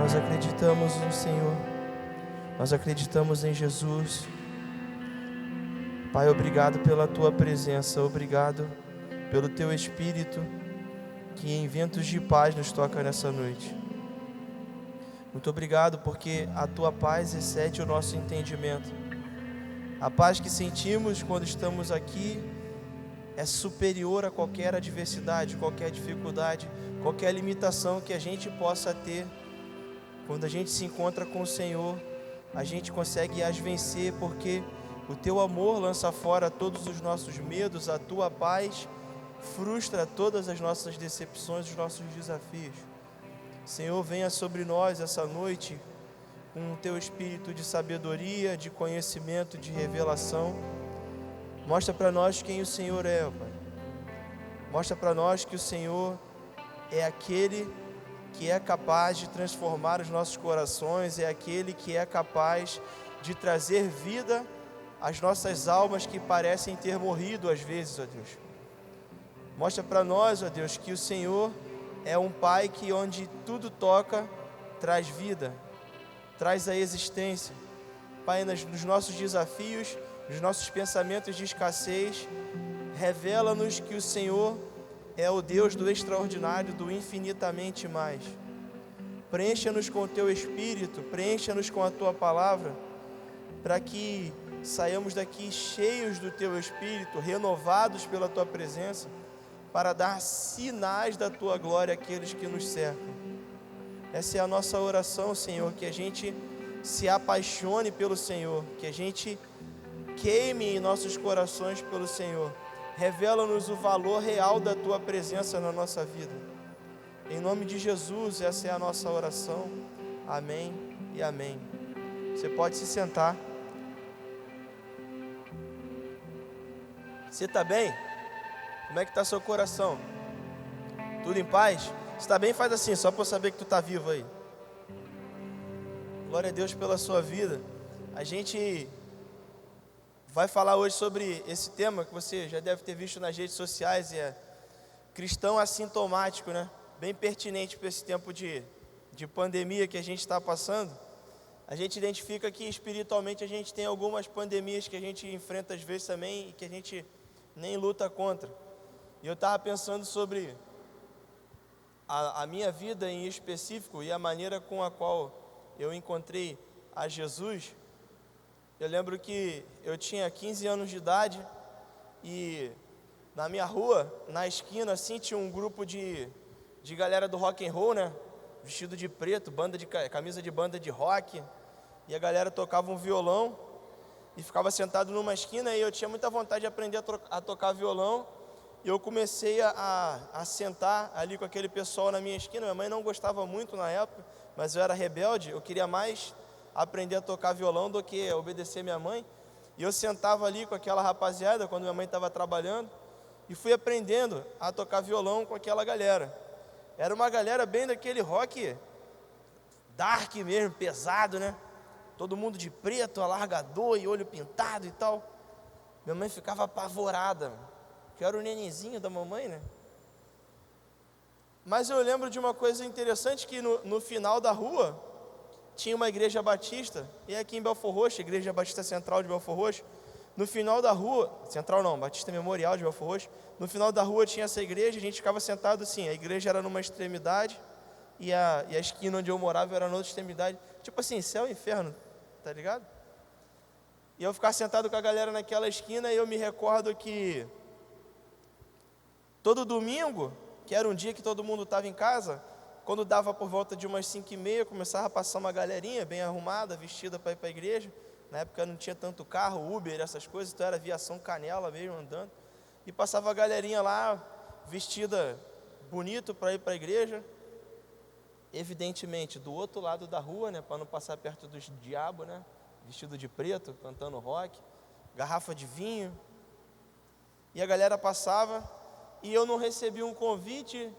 Nós acreditamos no Senhor, nós acreditamos em Jesus. Pai, obrigado pela Tua presença, obrigado pelo Teu Espírito, que em ventos de paz nos toca nessa noite. Muito obrigado porque a Tua paz excede o nosso entendimento. A paz que sentimos quando estamos aqui é superior a qualquer adversidade, qualquer dificuldade, qualquer limitação que a gente possa ter. Quando a gente se encontra com o Senhor, a gente consegue as vencer, porque o Teu amor lança fora todos os nossos medos, a Tua paz frustra todas as nossas decepções, os nossos desafios. Senhor, venha sobre nós essa noite com o Teu Espírito de sabedoria, de conhecimento, de revelação. Mostra para nós quem o Senhor é, Pai. Mostra para nós que o Senhor é aquele que é capaz de transformar os nossos corações, é aquele que é capaz de trazer vida às nossas almas que parecem ter morrido às vezes, ó Deus. Mostra para nós, ó Deus, que o Senhor é um Pai que onde tudo toca, traz vida, traz a existência. Pai, nos nossos desafios, nos nossos pensamentos de escassez, revela-nos que o Senhor é o Deus do extraordinário, do infinitamente mais. Preencha-nos com o Teu Espírito, preencha-nos com a Tua palavra, para que saiamos daqui cheios do Teu Espírito, renovados pela Tua presença, para dar sinais da Tua glória àqueles que nos cercam. Essa é a nossa oração, Senhor, que a gente se apaixone pelo Senhor, que a gente queime em nossos corações pelo Senhor. Revela-nos o valor real da Tua presença na nossa vida. Em nome de Jesus, essa é a nossa oração. Amém e amém. Você pode se sentar. Você está bem? Como é que está seu coração? Tudo em paz? Se está bem, faz assim, só para eu saber que tu está vivo aí. Glória a Deus pela sua vida. A gente vai falar hoje sobre esse tema que você já deve ter visto nas redes sociais, é cristão assintomático, né? Bem pertinente para esse tempo de pandemia que a gente está passando. A gente identifica que espiritualmente a gente tem algumas pandemias que a gente enfrenta às vezes também e que a gente nem luta contra. E eu estava pensando sobre a minha vida em específico e a maneira com a qual eu encontrei a Jesus. Eu lembro que eu tinha 15 anos de idade e na minha rua, na esquina, assim, tinha um grupo de galera do rock and roll, né? Vestido de preto, camisa de banda de rock. E a galera tocava um violão e ficava sentado numa esquina e eu tinha muita vontade de aprender a tocar violão. E eu comecei a sentar ali com aquele pessoal na minha esquina. Minha mãe não gostava muito na época, mas eu era rebelde, eu queria mais aprender a tocar violão do que obedecer minha mãe. E eu sentava ali com aquela rapaziada quando minha mãe estava trabalhando e fui aprendendo a tocar violão com aquela galera. Era uma galera bem daquele rock dark mesmo, pesado, né? Todo mundo de preto, alargador e olho pintado e tal. Minha mãe ficava apavorada, que eu era o nenenzinho da mamãe, né? Mas eu lembro de uma coisa interessante, que no final da rua tinha uma igreja batista, e aqui em Belfor Roxo, Igreja Batista Central de Belfor Roxo, no final da rua, Central não, Batista Memorial de Belfor Roxo, no final da rua tinha essa igreja, a gente ficava sentado assim, a igreja era numa extremidade, e a esquina onde eu morava era na outra extremidade, tipo assim, céu e inferno, tá ligado? E eu ficava sentado com a galera naquela esquina, e eu me recordo que todo domingo, que era um dia que todo mundo estava em casa, quando dava por volta de umas 5h30, começava a passar uma galerinha bem arrumada, vestida para ir para a igreja. Na época não tinha tanto carro, Uber, essas coisas, então era aviação Canela mesmo andando. E passava a galerinha lá, vestida bonito para ir para a igreja. Evidentemente, do outro lado da rua, né, para não passar perto dos diabos, né, vestido de preto, cantando rock, garrafa de vinho. E a galera passava e eu não recebi um convite.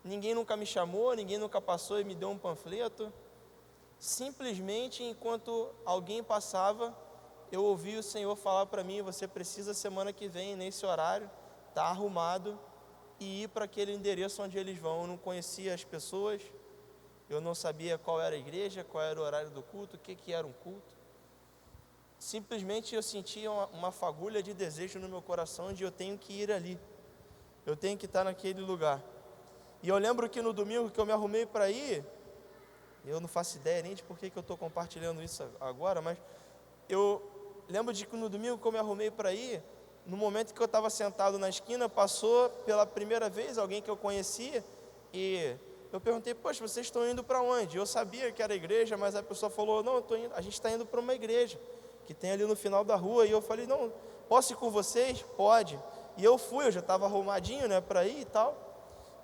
Ninguém nunca me chamou, ninguém nunca passou e me deu um panfleto. Simplesmente, enquanto alguém passava, eu ouvi o Senhor falar para mim: você precisa semana que vem, nesse horário, estar arrumado e ir para aquele endereço onde eles vão. Eu não conhecia as pessoas, eu não sabia qual era a igreja, qual era o horário do culto, o que era um culto. Simplesmente eu sentia uma fagulha de desejo no meu coração de eu tenho que ir ali, eu tenho que estar naquele lugar. E eu lembro que no domingo que eu me arrumei para ir, eu não faço ideia nem de por que eu estou compartilhando isso agora, mas eu lembro de que no domingo que eu me arrumei para ir, no momento que eu estava sentado na esquina, passou pela primeira vez alguém que eu conhecia, e eu perguntei, poxa, vocês estão indo para onde? Eu sabia que era igreja, mas a pessoa falou, não, a gente está indo para uma igreja, que tem ali no final da rua. E eu falei, não, posso ir com vocês? Pode. E eu fui, eu já estava arrumadinho, né, para ir e tal.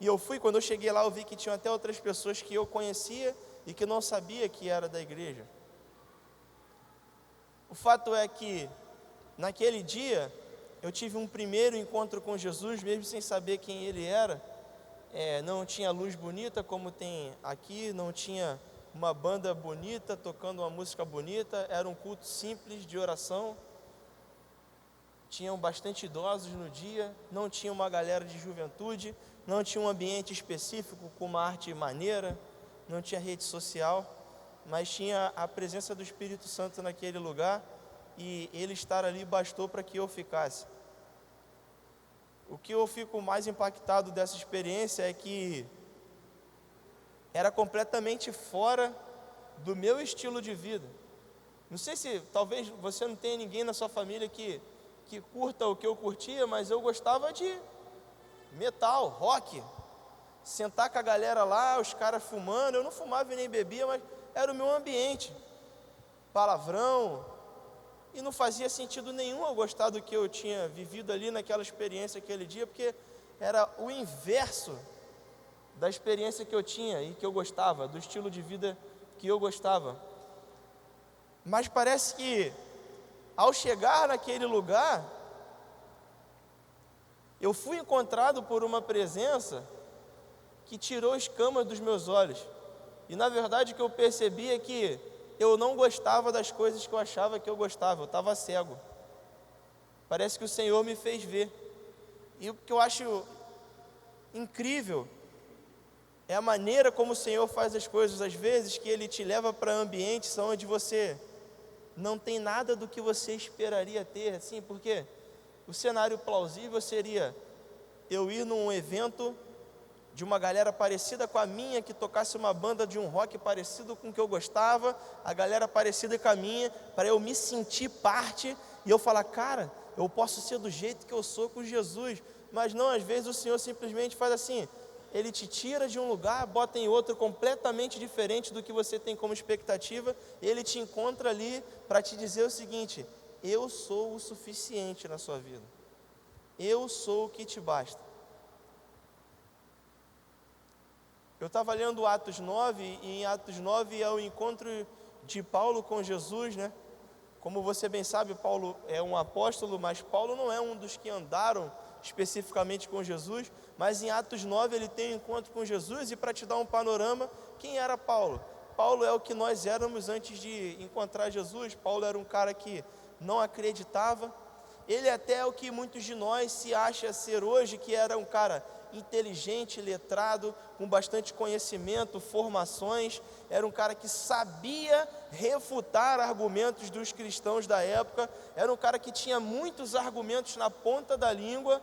E eu fui, quando eu cheguei lá, eu vi que tinha até outras pessoas que eu conhecia e que não sabia que era da igreja. O fato é que, naquele dia, eu tive um primeiro encontro com Jesus, mesmo sem saber quem Ele era. Não tinha luz bonita como tem aqui, não tinha uma banda bonita, tocando uma música bonita, era um culto simples de oração. Tinham bastante idosos no dia, não tinha uma galera de juventude, não tinha um ambiente específico com uma arte maneira, não tinha rede social, mas tinha a presença do Espírito Santo naquele lugar, e Ele estar ali bastou para que eu ficasse. O que eu fico mais impactado dessa experiência é que era completamente fora do meu estilo de vida. Não sei se, talvez você não tenha ninguém na sua família que curta o que eu curtia, mas eu gostava de metal, rock, sentar com a galera lá, os caras fumando. Eu não fumava e nem bebia, mas era o meu ambiente, palavrão, e não fazia sentido nenhum eu gostar do que eu tinha vivido ali naquela experiência aquele dia, porque era o inverso da experiência que eu tinha e que eu gostava, do estilo de vida que eu gostava. Mas parece que, ao chegar naquele lugar, eu fui encontrado por uma presença que tirou escamas dos meus olhos. E na verdade o que eu percebi é que eu não gostava das coisas que eu achava que eu gostava, eu estava cego. Parece que o Senhor me fez ver. E o que eu acho incrível é a maneira como o Senhor faz as coisas. Às vezes que Ele te leva para ambientes onde você não tem nada do que você esperaria ter, assim, porque o cenário plausível seria eu ir num evento de uma galera parecida com a minha, que tocasse uma banda de um rock parecido com o que eu gostava, a galera parecida com a minha, para eu me sentir parte, e eu falar, cara, eu posso ser do jeito que eu sou com Jesus. Mas não, às vezes o Senhor simplesmente faz assim, Ele te tira de um lugar, bota em outro completamente diferente do que você tem como expectativa, e Ele te encontra ali para te dizer o seguinte, eu sou o suficiente na sua vida, eu sou o que te basta. Eu estava lendo Atos 9, e em Atos 9 é o encontro de Paulo com Jesus, né? Como você bem sabe, Paulo é um apóstolo, mas Paulo não é um dos que andaram especificamente com Jesus, mas em Atos 9 ele tem um encontro com Jesus, e para te dar um panorama, quem era Paulo? Paulo é o que nós éramos antes de encontrar Jesus. Paulo era um cara que não acreditava, ele até é o que muitos de nós se acha ser hoje, que era um cara inteligente, letrado, com bastante conhecimento, formações, era um cara que sabia refutar argumentos dos cristãos da época, era um cara que tinha muitos argumentos na ponta da língua,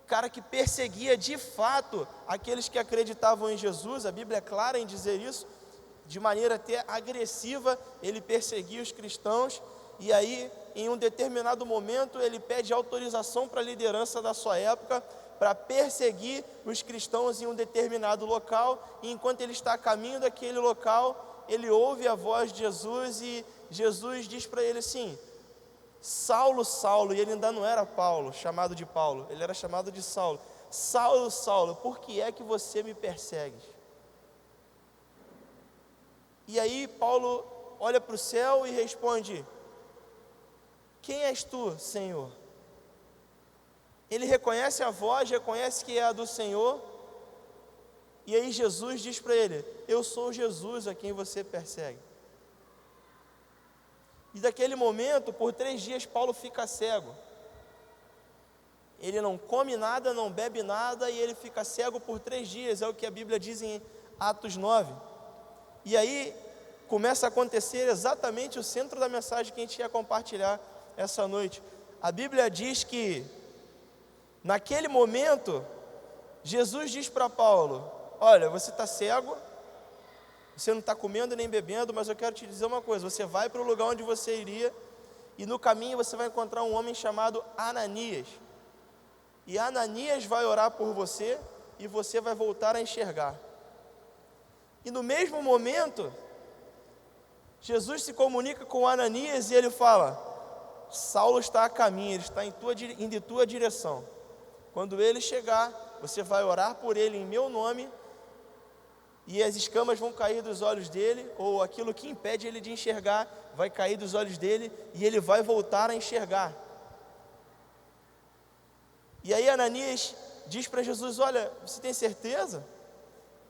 cara que perseguia de fato aqueles que acreditavam em Jesus. A Bíblia é clara em dizer isso, de maneira até agressiva, ele perseguia os cristãos. E aí, em um determinado momento, ele pede autorização para a liderança da sua época, para perseguir os cristãos em um determinado local, e enquanto ele está a caminho daquele local, ele ouve a voz de Jesus, e Jesus diz para ele assim, Saulo, Saulo, e ele ainda não era Paulo, chamado de Paulo, ele era chamado de Saulo, Saulo, Saulo, por que é que você me persegue? E aí Paulo olha para o céu e responde, quem és tu, Senhor? Ele reconhece a voz, reconhece que é a do Senhor, e aí Jesus diz para ele, eu sou Jesus a quem você persegue. E daquele momento, por 3 dias, Paulo fica cego. Ele não come nada, não bebe nada, e ele fica cego por 3 dias, é o que a Bíblia diz em Atos 9. E aí começa a acontecer exatamente o centro da mensagem que a gente ia compartilhar essa noite. A Bíblia diz que, naquele momento, Jesus diz para Paulo: olha, você está cego, você não está comendo nem bebendo, mas eu quero te dizer uma coisa: você vai para o lugar onde você iria, e no caminho você vai encontrar um homem chamado Ananias. E Ananias vai orar por você, e você vai voltar a enxergar. E no mesmo momento, Jesus se comunica com Ananias e ele fala: Saulo está a caminho, ele está indo em tua direção. Quando ele chegar, você vai orar por ele em meu nome, e as escamas vão cair dos olhos dele, ou aquilo que impede ele de enxergar vai cair dos olhos dele, e ele vai voltar a enxergar. E aí Ananias diz para Jesus: olha, você tem certeza?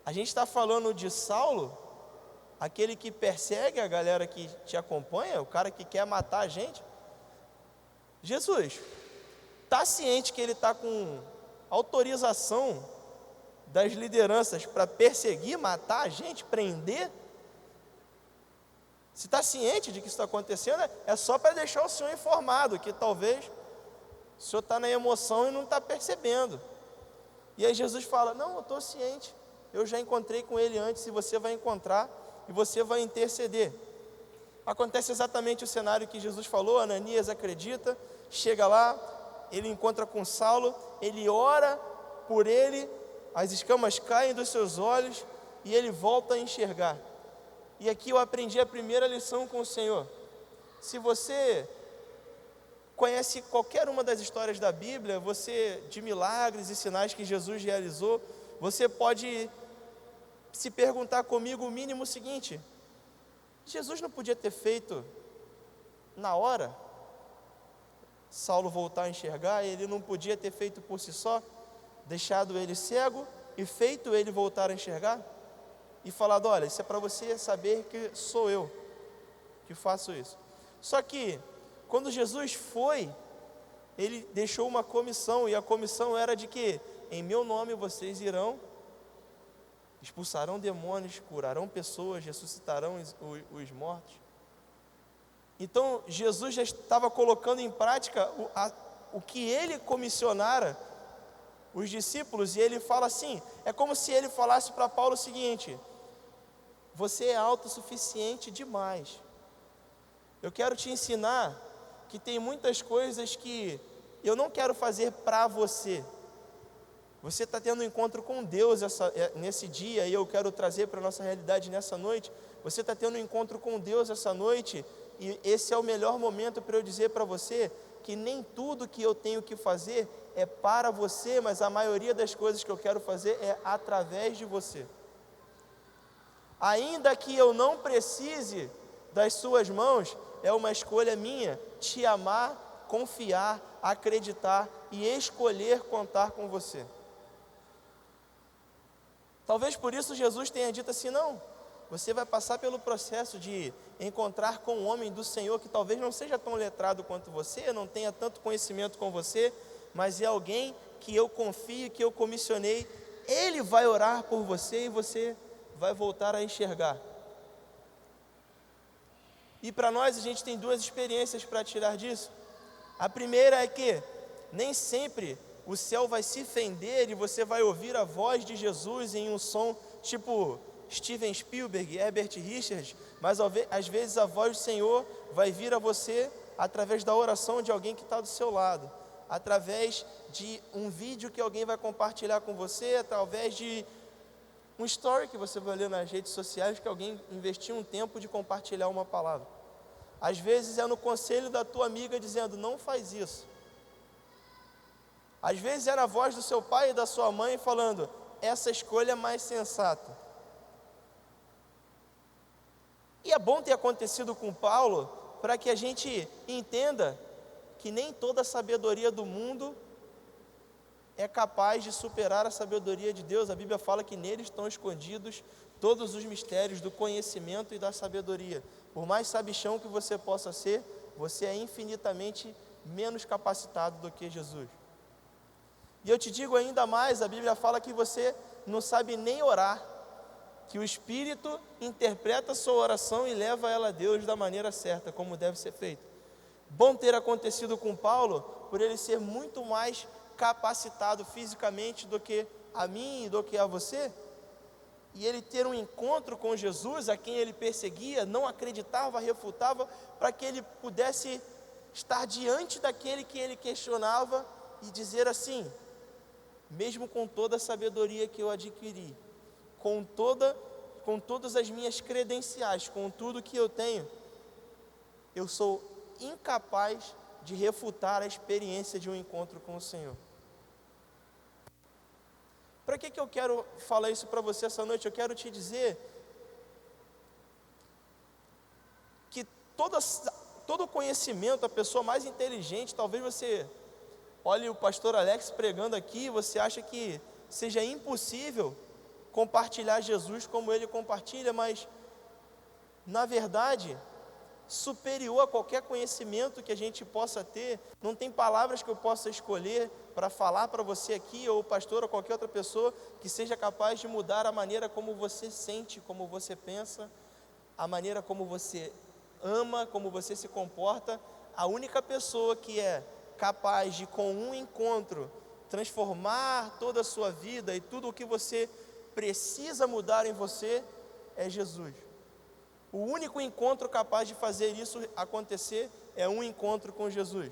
A gente está falando de Saulo, aquele que persegue a galera que te acompanha, o cara que quer matar a gente. Jesus, está ciente que ele está com autorização das lideranças para perseguir, matar a gente, prender? Se está ciente de que isso está acontecendo, é só para deixar o senhor informado, que talvez o senhor está na emoção e não está percebendo. E aí Jesus fala: não, eu estou ciente, eu já encontrei com ele antes, e você vai encontrar, e você vai interceder. Acontece exatamente o cenário que Jesus falou. Ananias acredita, chega lá, ele encontra com Saulo, ele ora por ele, as escamas caem dos seus olhos, e ele volta a enxergar. E aqui eu aprendi a primeira lição com o Senhor. Se você conhece qualquer uma das histórias da Bíblia, de milagres e sinais que Jesus realizou, você pode se perguntar comigo o mínimo seguinte: Jesus não podia ter feito na hora Saulo voltar a enxergar? Ele não podia ter feito por si só, deixado ele cego e feito ele voltar a enxergar? E falado: olha, isso é para você saber que sou eu que faço isso. Só que, quando Jesus foi, ele deixou uma comissão, e a comissão era de que, em meu nome vocês irão, expulsarão demônios, curarão pessoas, ressuscitarão os mortos. Então, Jesus já estava colocando em prática o que ele comissionara os discípulos, e ele fala assim, é como se ele falasse para Paulo o seguinte: você é autossuficiente demais. Eu quero te ensinar que tem muitas coisas que eu não quero fazer para você. Você está tendo um encontro com Deus nesse dia, e eu quero trazer para a nossa realidade nessa noite. Você está tendo um encontro com Deus essa noite, e esse é o melhor momento para eu dizer para você que nem tudo que eu tenho que fazer é para você, mas a maioria das coisas que eu quero fazer é através de você. Ainda que eu não precise das suas mãos, é uma escolha minha te amar, confiar, acreditar e escolher contar com você. Talvez por isso Jesus tenha dito assim: não, você vai passar pelo processo de encontrar com um homem do Senhor que talvez não seja tão letrado quanto você, não tenha tanto conhecimento com você, mas é alguém que eu confio, que eu comissionei. Ele vai orar por você e você vai voltar a enxergar. E para nós a gente tem duas experiências para tirar disso. A primeira é que nem sempre o céu vai se fender e você vai ouvir a voz de Jesus em um som tipo Steven Spielberg, Herbert Richards, mas às vezes a voz do Senhor vai vir a você através da oração de alguém que está do seu lado, através de um vídeo que alguém vai compartilhar com você, através de um story que você vai ler nas redes sociais, que alguém investiu um tempo de compartilhar uma palavra. Às vezes é no conselho da tua amiga dizendo: não faz isso. Às vezes é na voz do seu pai e da sua mãe falando: essa escolha é mais sensata. E é bom ter acontecido com Paulo, para que a gente entenda que nem toda a sabedoria do mundo é capaz de superar a sabedoria de Deus. A Bíblia fala que nele estão escondidos todos os mistérios do conhecimento e da sabedoria. Por mais sabichão que você possa ser, você é infinitamente menos capacitado do que Jesus. E eu te digo ainda mais, a Bíblia fala que você não sabe nem orar. que o Espírito interpreta a sua oração e leva ela a Deus da maneira certa, como deve ser feito. Bom ter acontecido com Paulo, por ele ser muito mais capacitado fisicamente do que a mim e do que a você, e ele ter um encontro com Jesus, a quem ele perseguia, não acreditava, refutava, para que ele pudesse estar diante daquele que ele questionava e dizer assim: mesmo com toda a sabedoria que eu adquiri, com todas as minhas credenciais, com tudo que eu tenho, eu sou incapaz de refutar a experiência de um encontro com o Senhor. Para que eu quero falar isso para você essa noite? Eu quero te dizer que todo conhecimento, a pessoa mais inteligente, talvez você olhe o pastor Alex pregando aqui, você acha que seja impossível compartilhar Jesus como ele compartilha, mas na verdade, superior a qualquer conhecimento que a gente possa ter, não tem palavras que eu possa escolher para falar para você aqui, ou o pastor, ou qualquer outra pessoa, que seja capaz de mudar a maneira como você sente, como você pensa, a maneira como você ama, como você se comporta. A única pessoa que é capaz de, com um encontro, transformar toda a sua vida e tudo o que você precisa mudar em você, é Jesus. O único encontro capaz de fazer isso acontecer é um encontro com Jesus.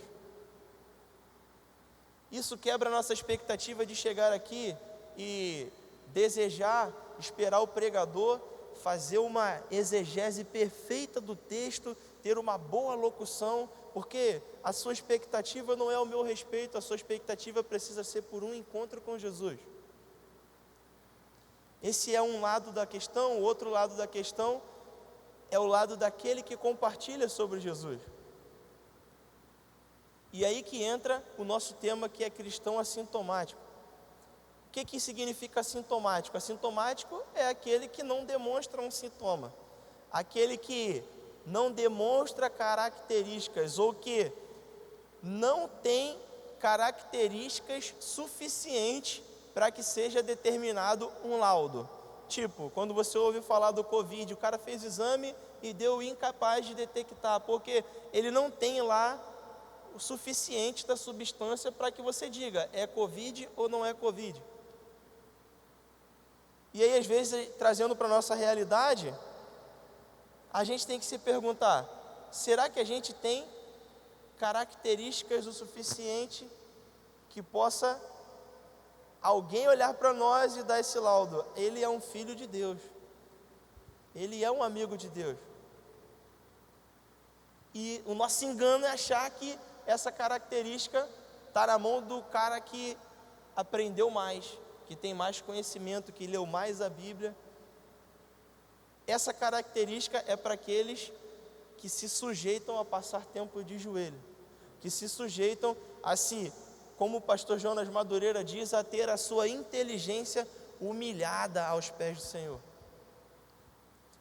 Isso quebra a nossa expectativa de chegar aqui e desejar, esperar o pregador fazer uma exegese perfeita do texto, ter uma boa locução, porque a sua expectativa não é ao meu respeito, a sua expectativa precisa ser por um encontro com Jesus. Esse é um lado da questão. O outro lado da questão é o lado daquele que compartilha sobre Jesus. E aí que entra o nosso tema, que é cristão assintomático. O que significa assintomático? Assintomático é aquele que não demonstra um sintoma, aquele que não demonstra características, ou que não tem características suficientes para que seja determinado um laudo. Tipo, quando você ouve falar do Covid, o cara fez exame e deu incapaz de detectar, porque ele não tem lá o suficiente da substância para que você diga, é Covid ou não é Covid. E aí, às vezes, trazendo para a nossa realidade, a gente tem que se perguntar, será que a gente tem características o suficiente que possa alguém olhar para nós e dar esse laudo? Ele é um filho de Deus, ele é um amigo de Deus. E o nosso engano é achar que essa característica está na mão do cara que aprendeu mais, que tem mais conhecimento, que leu mais a Bíblia. Essa característica é para aqueles que se sujeitam a passar tempo de joelho, que se sujeitam a se, como o pastor Jonas Madureira diz, a ter a sua inteligência humilhada aos pés do Senhor.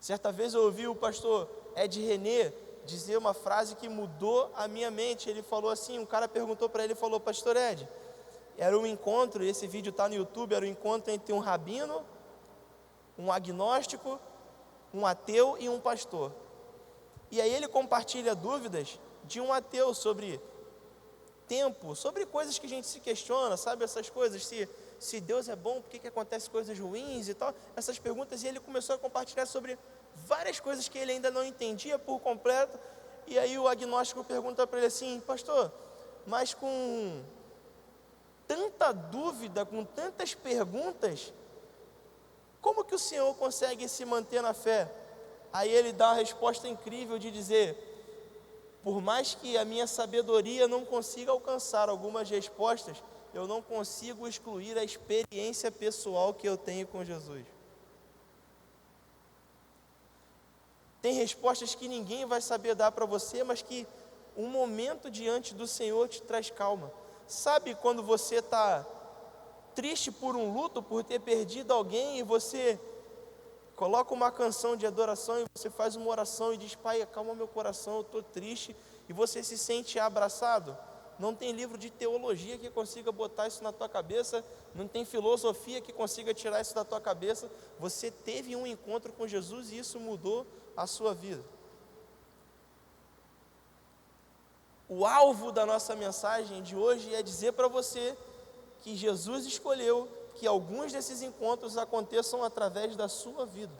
Certa vez eu ouvi o pastor Ed René dizer uma frase que mudou a minha mente. Ele falou assim, um cara perguntou para ele, falou, pastor Ed, era um encontro, esse vídeo está no YouTube, era um encontro entre um rabino, um agnóstico, um ateu e um pastor. E aí ele compartilha dúvidas de um ateu sobre tempo, sobre coisas que a gente se questiona, sabe, essas coisas, se Deus é bom, por que acontecem coisas ruins e tal, essas perguntas, e ele começou a compartilhar sobre várias coisas que ele ainda não entendia por completo. E aí o agnóstico pergunta para ele assim, pastor, mas com tanta dúvida, com tantas perguntas, como que o senhor consegue se manter na fé? Aí ele dá uma resposta incrível de dizer, por mais que a minha sabedoria não consiga alcançar algumas respostas, eu não consigo excluir a experiência pessoal que eu tenho com Jesus. Tem respostas que ninguém vai saber dar para você, mas que um momento diante do Senhor te traz calma. Sabe quando você está triste por um luto, por ter perdido alguém, e você coloca uma canção de adoração e você faz uma oração e diz, Pai, acalma meu coração, eu estou triste, e você se sente abraçado? não tem livro de teologia que consiga botar isso na tua cabeça, não tem filosofia que consiga tirar isso da tua cabeça. Você teve um encontro com Jesus e isso mudou a sua vida. O alvo da nossa mensagem de hoje é dizer para você que Jesus escolheu que alguns desses encontros aconteçam através da sua vida.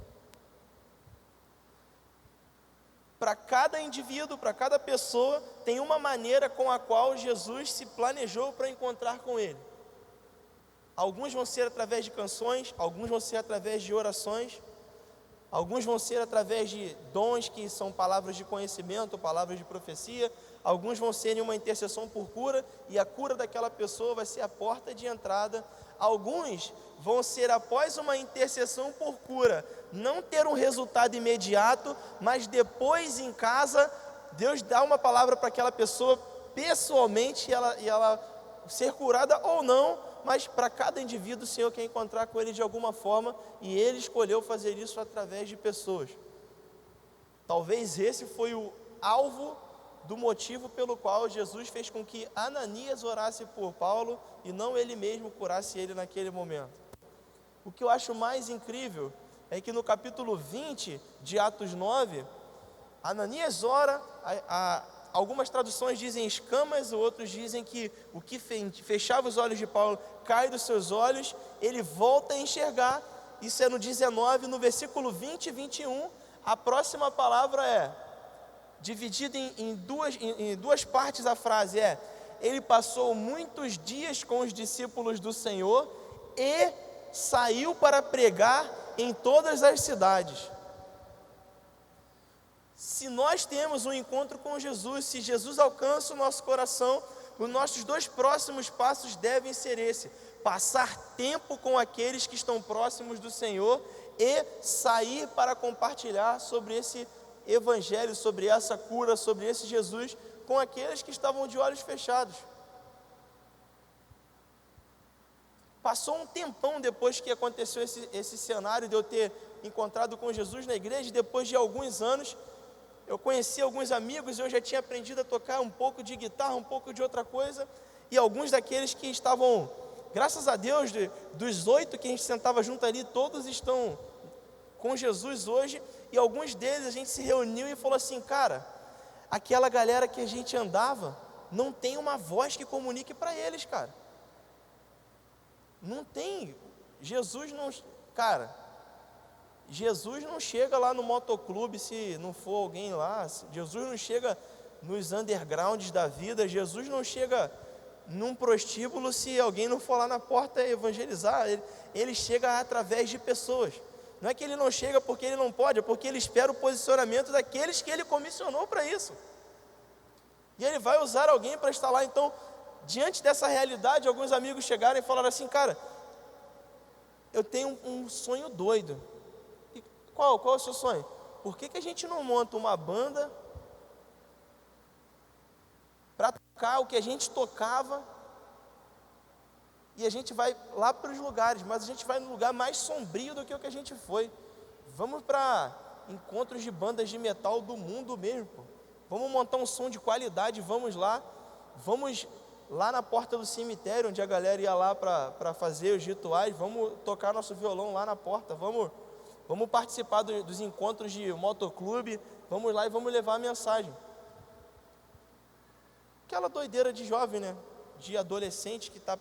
Para cada indivíduo, para cada pessoa, tem uma maneira com a qual Jesus se planejou para encontrar com Ele. Alguns vão ser através de canções, alguns vão ser através de orações, alguns vão ser através de dons que são palavras de conhecimento, palavras de profecia, alguns vão ser em uma intercessão por cura, e a cura daquela pessoa vai ser a porta de entrada. Alguns vão ser após uma intercessão por cura, não ter um resultado imediato, mas depois em casa, Deus dá uma palavra para aquela pessoa pessoalmente, e ela ser curada ou não, mas para cada indivíduo o Senhor quer encontrar com ele de alguma forma, e Ele escolheu fazer isso através de pessoas. Talvez esse foi o alvo do motivo pelo qual Jesus fez com que Ananias orasse por Paulo e não ele mesmo curasse ele naquele momento. O que eu acho mais incrível é que no capítulo 20 de Atos 9, Ananias ora, algumas traduções dizem escamas, outros dizem que o que fechava os olhos de Paulo cai dos seus olhos, ele volta a enxergar. Isso é no 19, no versículo 20 e 21, a próxima palavra é dividida em duas partes. A frase é: ele passou muitos dias com os discípulos do Senhor e saiu para pregar em todas as cidades. Se nós temos um encontro com Jesus, se Jesus alcança o nosso coração, os nossos dois próximos passos devem ser esse: passar tempo com aqueles que estão próximos do Senhor e sair para compartilhar sobre esse Evangelho, sobre essa cura, sobre esse Jesus, com aqueles que estavam de olhos fechados. Passou um tempão depois que aconteceu esse cenário de eu ter encontrado com Jesus na igreja. Depois de alguns anos, eu conheci alguns amigos, eu já tinha aprendido a tocar um pouco de guitarra, um pouco de outra coisa, e alguns daqueles que estavam, graças a Deus, dos 8 que a gente sentava junto ali, todos estão com Jesus hoje, e alguns deles a gente se reuniu e falou assim: cara, aquela galera que a gente andava, não tem uma voz que comunique para eles, cara. Não tem. Jesus não chega lá no motoclube se não for alguém lá. Jesus não chega nos undergrounds da vida. Jesus não chega num prostíbulo se alguém não for lá na porta evangelizar. Ele chega através de pessoas. Não é que ele não chega porque ele não pode, é porque ele espera o posicionamento daqueles que ele comissionou para isso. E ele vai usar alguém para estar lá. Então, diante dessa realidade, alguns amigos chegaram e falaram assim: cara, eu tenho um sonho doido. E qual é o seu sonho? Por que a gente não monta uma banda para tocar o que a gente tocava, e a gente vai lá para os lugares, mas a gente vai no lugar mais sombrio do que o que a gente foi. Vamos para encontros de bandas de metal do mundo mesmo, pô. Vamos montar um som de qualidade, vamos lá na porta do cemitério, onde a galera ia lá para fazer os rituais, vamos tocar nosso violão lá na porta, vamos participar dos encontros de motoclube, vamos lá e vamos levar a mensagem. Aquela doideira de jovem, né? De adolescente que está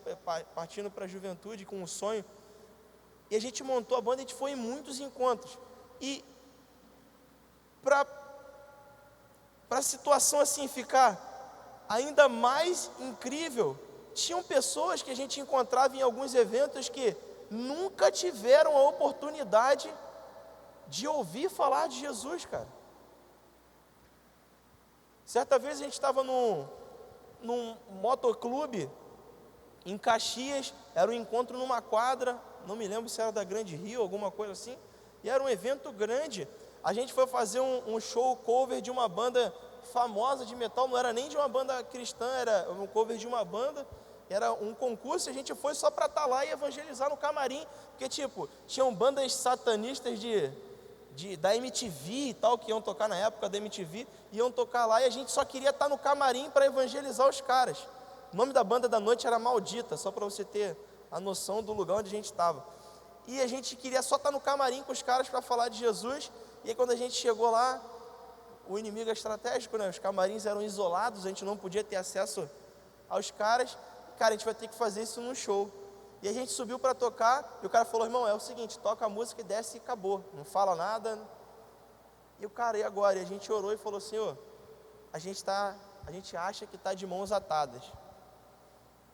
partindo para a juventude com um sonho. E a gente montou a banda, a gente foi em muitos encontros. E para a situação assim ficar ainda mais incrível, tinham pessoas que a gente encontrava em alguns eventos que nunca tiveram a oportunidade de ouvir falar de Jesus, cara. Certa vez a gente estava num motoclube em Caxias, era um encontro numa quadra, não me lembro se era da Grande Rio, alguma coisa assim, e era um evento grande. A gente foi fazer um show cover de uma banda famosa de metal, não era nem de uma banda cristã, era um cover de uma banda, era um concurso, e a gente foi só para estar lá e evangelizar no camarim, porque tipo, tinham bandas satanistas da MTV e tal, que iam tocar na época da MTV, iam tocar lá, e a gente só queria estar no camarim para evangelizar os caras. O nome da banda da noite era Maldita, só para você ter a noção do lugar onde a gente estava. E a gente queria só estar no camarim com os caras para falar de Jesus. E aí quando a gente chegou lá, o inimigo é estratégico, né? Os camarins eram isolados, a gente não podia ter acesso aos caras. Cara, a gente vai ter que fazer isso num show. E a gente subiu para tocar, e o cara falou: irmão, é o seguinte, toca a música e desce e acabou, não fala nada. E o cara, e agora? E a gente orou e falou: Senhor, a gente acha que está de mãos atadas.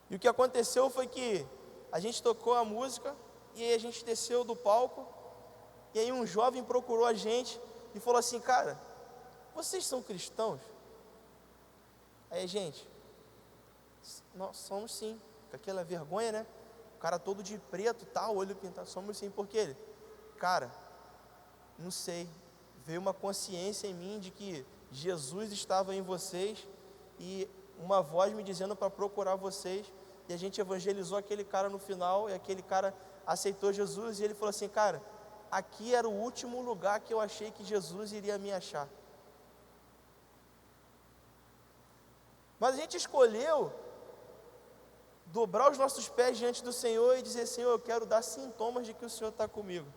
E o que aconteceu foi que a gente tocou a música, e aí a gente desceu do palco, e aí um jovem procurou a gente e falou assim: cara, vocês são cristãos? Aí, gente, nós somos sim, com aquela vergonha, né? O cara todo de preto, tal, olho pintado, somos sim. Por quê? Cara, não sei, veio uma consciência em mim de que Jesus estava em vocês, e uma voz me dizendo para procurar vocês, e a gente evangelizou aquele cara no final, e aquele cara aceitou Jesus, e ele falou assim: cara, aqui era o último lugar que eu achei que Jesus iria me achar. Mas a gente escolheu dobrar os nossos pés diante do Senhor e dizer: Senhor, eu quero dar sintomas de que o Senhor está comigo,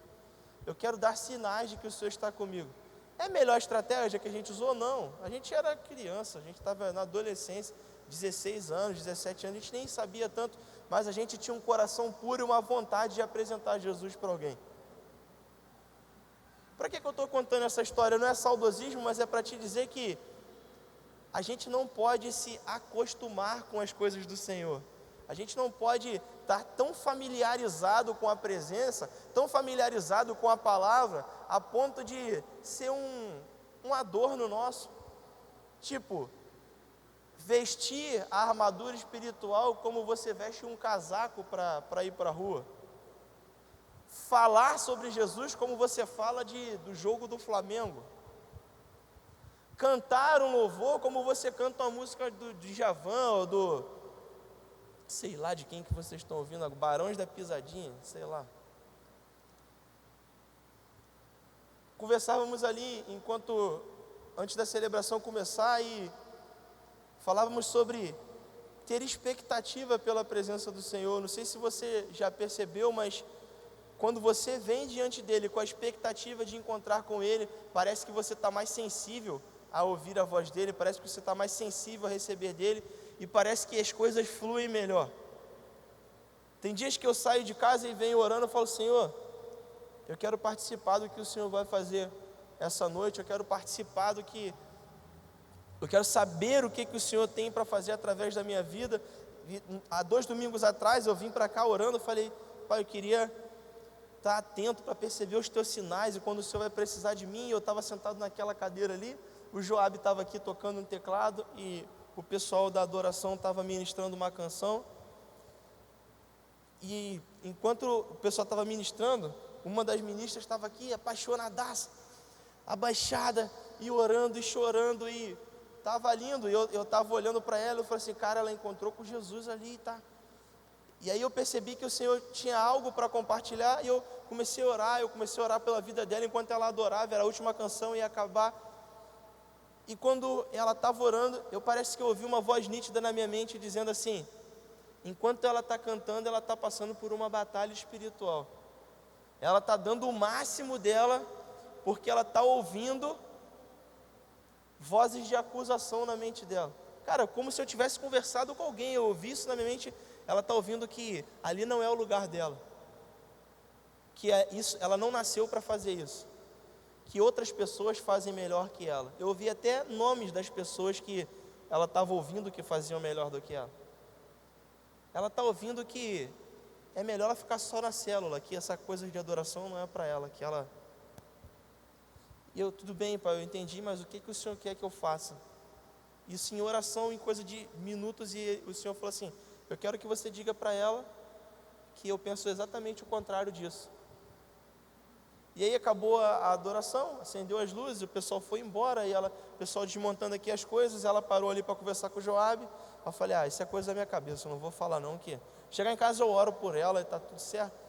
eu quero dar sinais de que o Senhor está comigo. É a melhor estratégia que a gente usou? Não, a gente era criança, a gente estava na adolescência, 16 anos, 17 anos, a gente nem sabia tanto, mas a gente tinha um coração puro e uma vontade de apresentar Jesus para alguém. Para que eu estou contando essa história? Não é saudosismo, mas é para te dizer que a gente não pode se acostumar com as coisas do Senhor. A gente não pode estar tão familiarizado com a presença, tão familiarizado com a palavra, a ponto de ser um adorno nosso. Tipo, vestir a armadura espiritual como você veste um casaco para ir para a rua. Falar sobre Jesus como você fala do jogo do Flamengo. Cantar um louvor como você canta uma música do Djavan ou do, sei lá de quem que vocês estão ouvindo, Barões da Pisadinha, sei lá. Conversávamos ali antes da celebração começar, e falávamos sobre ter expectativa pela presença do Senhor. Não sei se você já percebeu, mas quando você vem diante dele com a expectativa de encontrar com ele, parece que você está mais sensível a ouvir a voz dele, parece que você está mais sensível a receber dele, e parece que as coisas fluem melhor. Tem dias que eu saio de casa e venho orando, eu falo: Senhor, eu quero participar do que o Senhor vai fazer essa noite, eu quero participar eu quero saber o que o Senhor tem para fazer através da minha vida. Há 2 domingos atrás eu vim para cá orando, eu falei: Pai, eu queria estar atento para perceber os teus sinais, e quando o Senhor vai precisar de mim. Eu estava sentado naquela cadeira ali, o Joab estava aqui tocando um teclado, e o pessoal da adoração estava ministrando uma canção, e enquanto o pessoal estava ministrando, uma das ministras estava aqui apaixonadaça, abaixada, e orando e chorando, e estava lindo. E eu estava olhando para ela, eu falei assim: cara, ela encontrou com Jesus ali, tá? E aí eu percebi que o Senhor tinha algo para compartilhar, e eu comecei a orar pela vida dela, enquanto ela adorava. Era a última canção, ia acabar, e quando ela estava orando, parece que eu ouvi uma voz nítida na minha mente, dizendo assim: enquanto ela está cantando, ela está passando por uma batalha espiritual, ela está dando o máximo dela, porque ela está ouvindo vozes de acusação na mente dela. Cara, como se eu tivesse conversado com alguém, eu ouvi isso na minha mente. Ela está ouvindo que ali não é o lugar dela, que ela não nasceu para fazer isso, que outras pessoas fazem melhor que ela. Eu ouvi até nomes das pessoas que ela estava ouvindo que faziam melhor do que ela. Ela está ouvindo que é melhor ela ficar só na célula, que essa coisa de adoração não é para ela, que ela... E eu: tudo bem, Pai, eu entendi, mas o que o Senhor quer que eu faça? Isso em oração, em coisa de minutos, e o Senhor falou assim: eu quero que você diga para ela que eu penso exatamente o contrário disso. E aí acabou a adoração, acendeu as luzes, o pessoal foi embora, e o pessoal desmontando aqui as coisas, ela parou ali para conversar com o Joab. Eu falei: isso é coisa da minha cabeça, eu não vou falar não, que chegar em casa eu oro por ela e está tudo certo.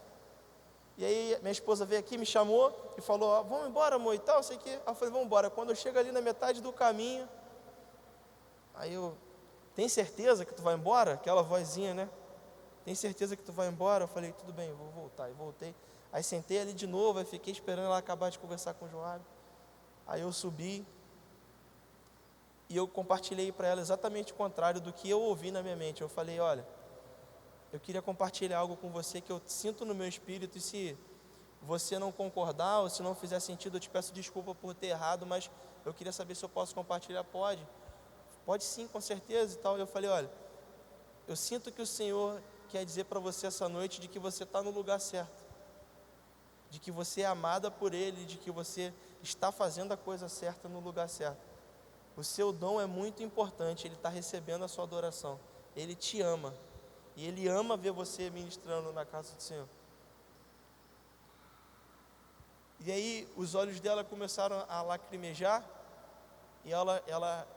E aí minha esposa veio aqui, me chamou e falou: vamos embora, amor, e tal, sei que. Eu falei: vamos embora. Quando eu chego ali na metade do caminho, aí eu tem certeza que tu vai embora? Aquela vozinha, né? Tem certeza que tu vai embora? Eu falei, tudo bem, eu vou voltar. E voltei. Aí sentei ali de novo, aí fiquei esperando ela acabar de conversar com o Joab. Aí eu subi e eu compartilhei para ela exatamente o contrário do que eu ouvi na minha mente. Eu falei, olha, eu queria compartilhar algo com você que eu sinto no meu espírito, e se você não concordar ou se não fizer sentido, eu te peço desculpa por ter errado, mas eu queria saber se eu posso compartilhar. Pode sim, com certeza e tal. Eu falei, olha, eu sinto que o Senhor quer dizer para você essa noite de que você está no lugar certo, de que você é amada por Ele, de que você está fazendo a coisa certa no lugar certo. O seu dom é muito importante, Ele está recebendo a sua adoração, Ele te ama, e Ele ama ver você ministrando na casa do Senhor. E aí os olhos dela começaram a lacrimejar, e ela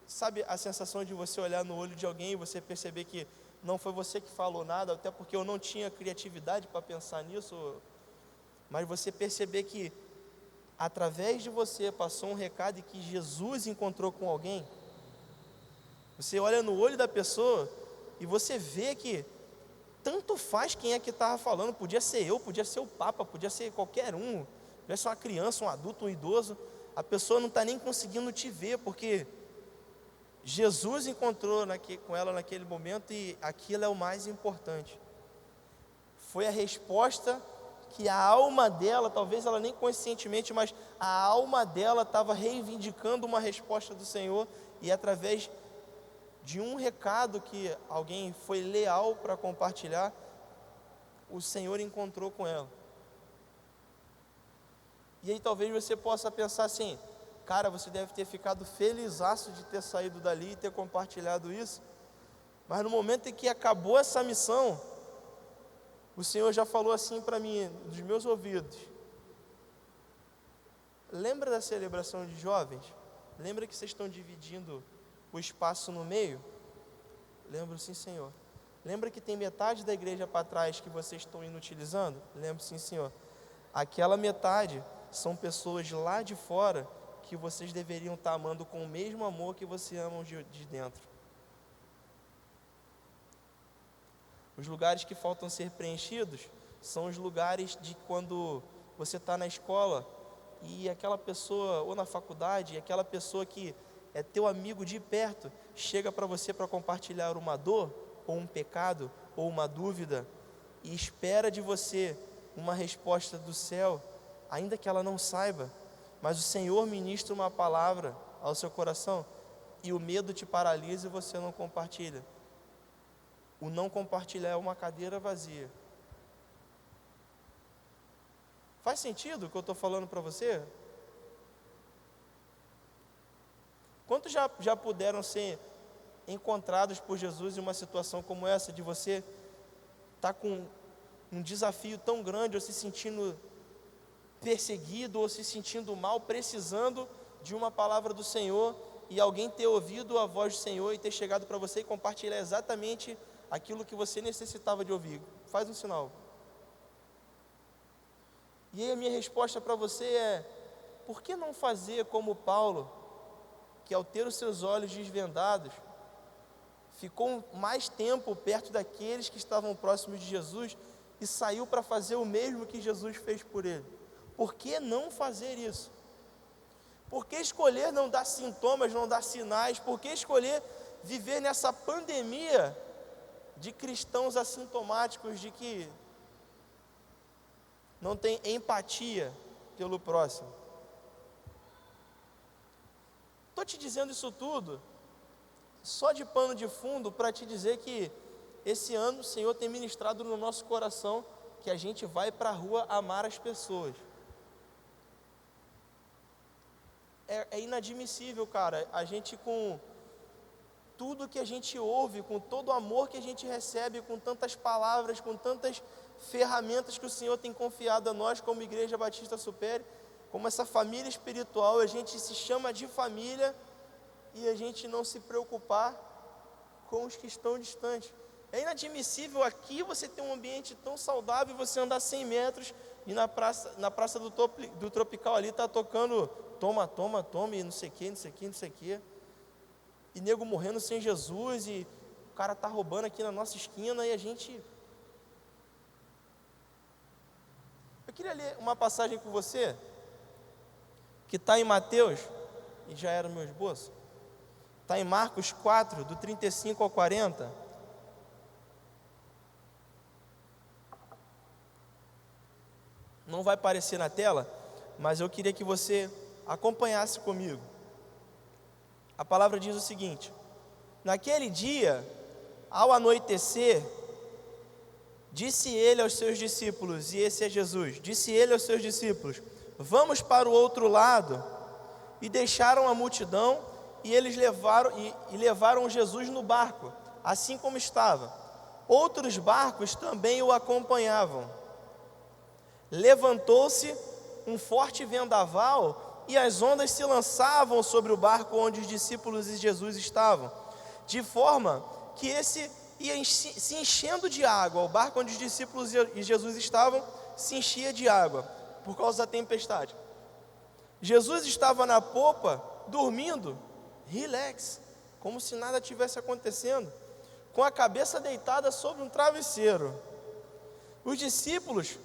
sabe a sensação de você olhar no olho de alguém e você perceber que não foi você que falou nada, até porque eu não tinha criatividade para pensar nisso, mas você perceber que através de você passou um recado e que Jesus encontrou com alguém. Você olha no olho da pessoa e você vê que tanto faz quem é que estava falando, podia ser eu, podia ser o Papa, podia ser qualquer um, podia ser uma criança, um adulto, um idoso, a pessoa não está nem conseguindo te ver, porque Jesus encontrou com ela naquele momento, e aquilo é o mais importante. Foi a resposta que a alma dela, talvez ela nem conscientemente, mas a alma dela estava reivindicando uma resposta do Senhor, e através de um recado que alguém foi leal para compartilhar, o Senhor encontrou com ela. E aí talvez você possa pensar assim, cara, você deve ter ficado felizaço de ter saído dali e ter compartilhado isso, mas no momento em que acabou essa missão, o Senhor já falou assim para mim, dos meus ouvidos: lembra da celebração de jovens? Lembra que vocês estão dividindo o espaço no meio? Lembro, sim, Senhor. Lembra que tem metade da igreja para trás que vocês estão inutilizando? Lembro, sim, Senhor. Aquela metade são pessoas lá de fora que vocês deveriam estar amando com o mesmo amor que vocês amam de dentro. Os lugares que faltam ser preenchidos são os lugares de quando você está na escola e aquela pessoa, ou na faculdade, aquela pessoa que é teu amigo de perto, chega para você para compartilhar uma dor, ou um pecado, ou uma dúvida, e espera de você uma resposta do céu, ainda que ela não saiba, mas o Senhor ministra uma palavra ao seu coração, e o medo te paralisa e você não compartilha. O não compartilhar é uma cadeira vazia. Faz sentido o que eu estou falando para você? Quantos já puderam ser encontrados por Jesus em uma situação como essa, de você estar com um desafio tão grande, ou se sentindo perseguido, ou se sentindo mal, precisando de uma palavra do Senhor, e alguém ter ouvido a voz do Senhor e ter chegado para você e compartilhar exatamente aquilo que você necessitava de ouvir? Faz um sinal. E aí a minha resposta para você é: por que não fazer como Paulo, que ao ter os seus olhos desvendados, ficou mais tempo perto daqueles que estavam próximos de Jesus e saiu para fazer o mesmo que Jesus fez por ele? Por que não fazer isso? Por que escolher não dar sintomas, não dar sinais? Por que escolher viver nessa pandemia de cristãos assintomáticos, de que não tem empatia pelo próximo? Estou te dizendo isso tudo só de pano de fundo para te dizer que esse ano o Senhor tem ministrado no nosso coração que a gente vai para a rua amar as pessoas. É inadmissível, cara, a gente, com tudo que a gente ouve, com todo o amor que a gente recebe, com tantas palavras, com tantas ferramentas que o Senhor tem confiado a nós como Igreja Batista Supere, como essa família espiritual, a gente se chama de família e a gente não se preocupar com os que estão distantes. É inadmissível aqui você ter um ambiente tão saudável e você andar 100 metros e na praça do Tropical ali está tocando toma, e não sei o que, não sei o que, não sei o que. e nego morrendo sem Jesus, e o cara tá roubando aqui na nossa esquina, e a gente... Eu queria ler uma passagem com você, que está em Mateus, e já era o meu esboço, está em Marcos 4, do 35 ao 40. Não vai aparecer na tela, mas eu queria que você acompanhasse comigo. A palavra diz o seguinte: naquele dia, ao anoitecer, disse ele aos seus discípulos, e esse é Jesus, disse ele aos seus discípulos: vamos para o outro lado. E deixaram a multidão, e eles levaram Jesus no barco, assim como estava. Outros barcos também o acompanhavam. Levantou-se um forte vendaval, e as ondas se lançavam sobre o barco onde os discípulos e Jesus estavam, de forma que esse ia se enchendo de água. O barco onde os discípulos e Jesus estavam se enchia de água, por causa da tempestade. Jesus estava na popa, dormindo, relax, como se nada tivesse acontecendo, com a cabeça deitada sobre um travesseiro. Os discípulos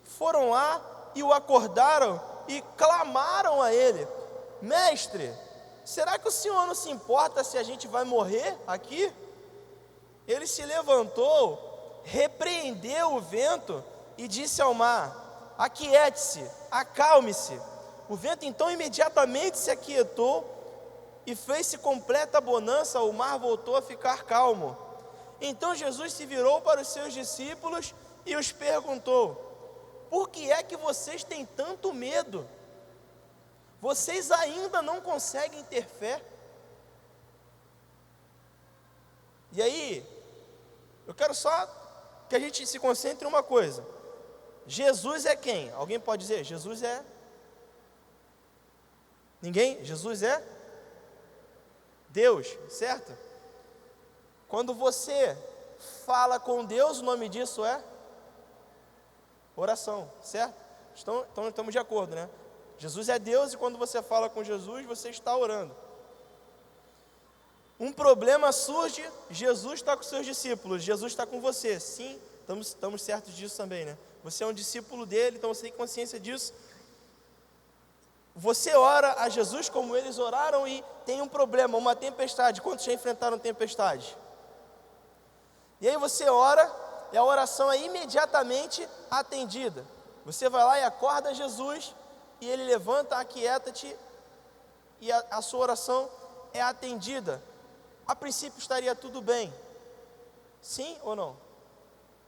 foram lá e o acordaram e clamaram a ele: mestre, será que o senhor não se importa se a gente vai morrer aqui? Ele se levantou, repreendeu o vento e disse ao mar: aquiete-se, acalme-se. O vento então imediatamente se aquietou e fez-se completa bonança, o mar voltou a ficar calmo. Então Jesus se virou para os seus discípulos e os perguntou: por que é que vocês têm tanto medo? Vocês ainda não conseguem ter fé? E aí, eu quero só que a gente se concentre em uma coisa. Jesus é quem? Alguém pode dizer? Jesus é... Ninguém? Jesus é Deus, certo? Quando você fala com Deus, o nome disso é oração, certo? Então estamos de acordo, né? Jesus é Deus, e quando você fala com Jesus, você está orando. Um problema surge, Jesus está com seus discípulos, Jesus está com você. Sim, estamos certos disso também, né? Você é um discípulo dele, então você tem consciência disso. Você ora a Jesus como eles oraram e tem um problema, uma tempestade. Quantos já enfrentaram tempestade? E aí você ora e a oração é imediatamente atendida. Você vai lá e acorda Jesus e ele levanta, aquieta-te, e a sua oração é atendida. A princípio estaria tudo bem. Sim ou não?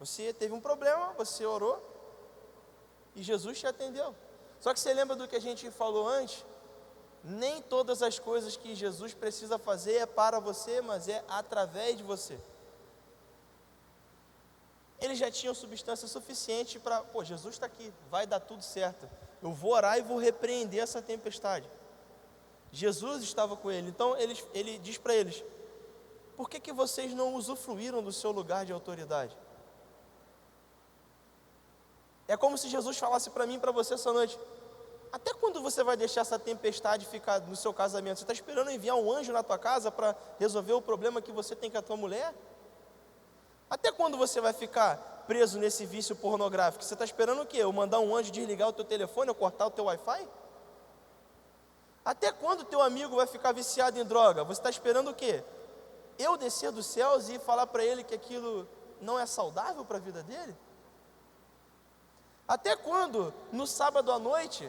Você teve um problema, você orou e Jesus te atendeu. Só que você lembra do que a gente falou antes? Nem todas as coisas que Jesus precisa fazer é para você, mas é através de você. Eles já tinham substância suficiente para, Jesus está aqui, vai dar tudo certo. Eu vou orar e vou repreender essa tempestade. Jesus estava com ele, então ele diz para eles: por que vocês não usufruíram do seu lugar de autoridade? É como se Jesus falasse para mim e para você essa noite: até quando você vai deixar essa tempestade ficar no seu casamento? Você está esperando enviar um anjo na tua casa para resolver o problema que você tem com a tua mulher? Até quando você vai ficar preso nesse vício pornográfico? Você está esperando o quê? Eu mandar um anjo desligar o teu telefone ou cortar o teu Wi-Fi? Até quando o teu amigo vai ficar viciado em droga? Você está esperando o quê? Eu descer dos céus e falar para ele que aquilo não é saudável para a vida dele? Até quando, no sábado à noite,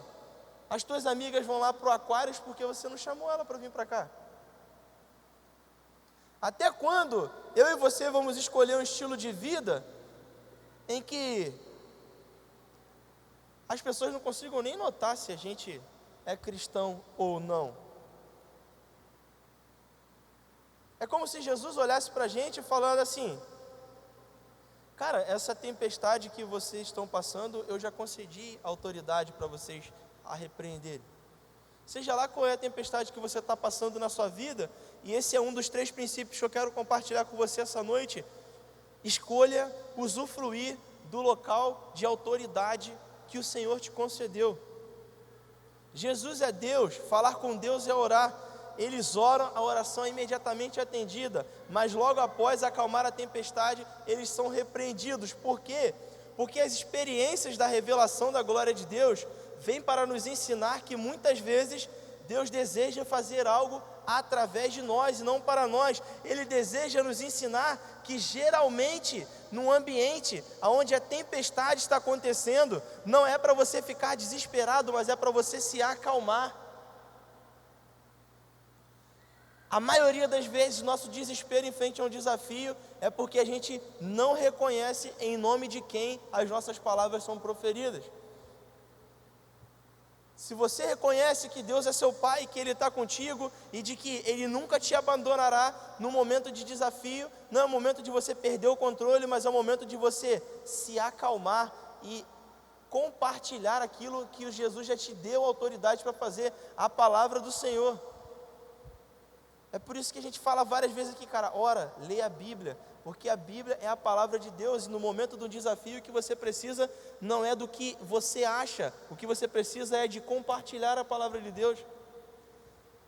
as tuas amigas vão lá para o Aquários porque você não chamou ela para vir para cá? Até quando eu e você vamos escolher um estilo de vida em que as pessoas não consigam nem notar se a gente é cristão ou não? É como se Jesus olhasse para a gente falando assim: cara, essa tempestade que vocês estão passando, eu já concedi autoridade para vocês a repreenderem. Seja lá qual é a tempestade que você está passando na sua vida, e esse é um dos 3 princípios que eu quero compartilhar com você essa noite. Escolha usufruir do local de autoridade que o Senhor te concedeu. Jesus é Deus, falar com Deus é orar. eles oram, a oração é imediatamente atendida, mas logo após acalmar a tempestade, eles são repreendidos. Por quê? Porque as experiências da revelação da glória de Deus vêm para nos ensinar que muitas vezes Deus deseja fazer algo através de nós e não para nós. Ele deseja nos ensinar que geralmente num ambiente onde a tempestade está acontecendo, não é para você ficar desesperado, mas é para você se acalmar. A maioria das vezes, nosso desespero em frente a um desafio é porque a gente não reconhece em nome de quem as nossas palavras são proferidas. Se você reconhece que Deus é seu Pai, que Ele está contigo e de que Ele nunca te abandonará no momento de desafio, não é o momento de você perder o controle, mas é o momento de você se acalmar e compartilhar aquilo que Jesus já te deu autoridade para fazer, a palavra do Senhor. É por isso que a gente fala várias vezes aqui, cara, ora, leia a Bíblia, porque a Bíblia é a palavra de Deus, e no momento do desafio o que você precisa não é do que você acha, o que você precisa é de compartilhar a palavra de Deus.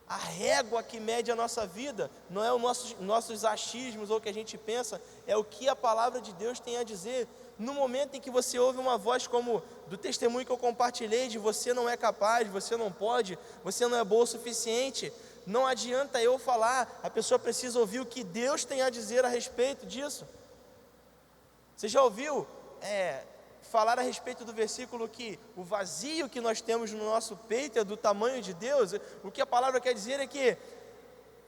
A régua que mede a nossa vida não é os nossos achismos ou o que a gente pensa, é o que a palavra de Deus tem a dizer. No momento em que você ouve uma voz como do testemunho que eu compartilhei, de você não é capaz, você não pode, você não é bom o suficiente, não adianta eu falar, a pessoa precisa ouvir o que Deus tem a dizer a respeito disso. Você já ouviu falar a respeito do versículo que o vazio que nós temos no nosso peito é do tamanho de Deus? O que a palavra quer dizer é que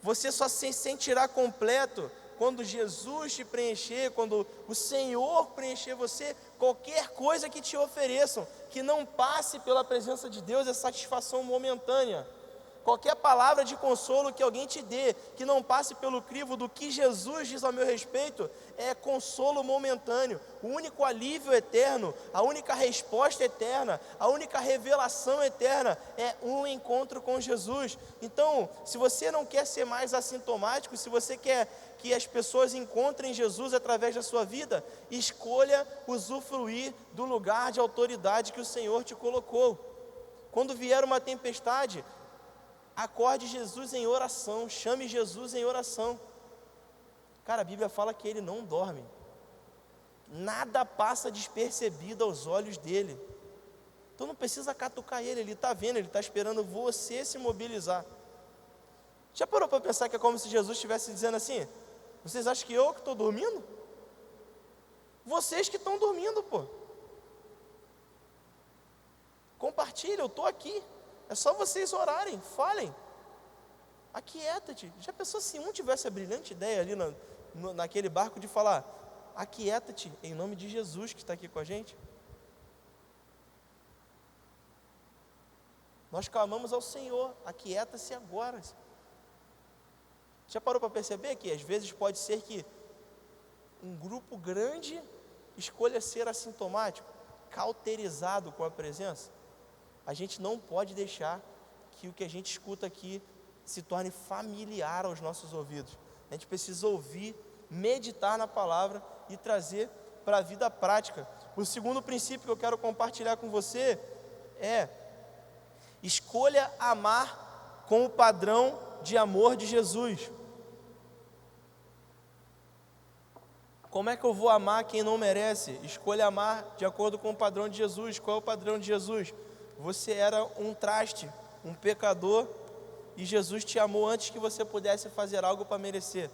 você só se sentirá completo quando Jesus te preencher, quando o Senhor preencher você. Qualquer coisa que te ofereçam, que não passe pela presença de Deus, é satisfação momentânea. Qualquer palavra de consolo que alguém te dê, que não passe pelo crivo do que Jesus diz ao meu respeito, é consolo momentâneo. O único alívio eterno, a única resposta eterna, a única revelação eterna é um encontro com Jesus. Então, se você não quer ser mais assintomático, se você quer que as pessoas encontrem Jesus através da sua vida, escolha usufruir do lugar de autoridade que o Senhor te colocou. Quando vier uma tempestade, acorde Jesus em oração, chame Jesus em oração. Cara, a Bíblia fala que Ele não dorme, nada passa despercebido aos olhos dEle. Então não precisa catucar Ele, Ele está vendo, Ele está esperando você se mobilizar. Já parou para pensar que é como se Jesus estivesse dizendo assim: vocês acham que eu que estou dormindo? Vocês que estão dormindo, pô. Compartilha, eu estou aqui. É só vocês orarem, falem. Aquieta-te. Já pensou se um tivesse a brilhante ideia ali naquele barco de falar: aquieta-te em nome de Jesus que está aqui com a gente? Nós clamamos ao Senhor: aquieta-se agora. Já parou para perceber que às vezes pode ser que um grupo grande escolha ser assintomático, cauterizado com a presença? A gente não pode deixar que o que a gente escuta aqui se torne familiar aos nossos ouvidos. A gente precisa ouvir, meditar na palavra e trazer para a vida prática. O segundo princípio que eu quero compartilhar com você é: escolha amar com o padrão de amor de Jesus. Como é que eu vou amar quem não merece? Escolha amar de acordo com o padrão de Jesus. Qual é o padrão de Jesus? Você era um traste, um pecador, e Jesus te amou antes que você pudesse fazer algo para merecer.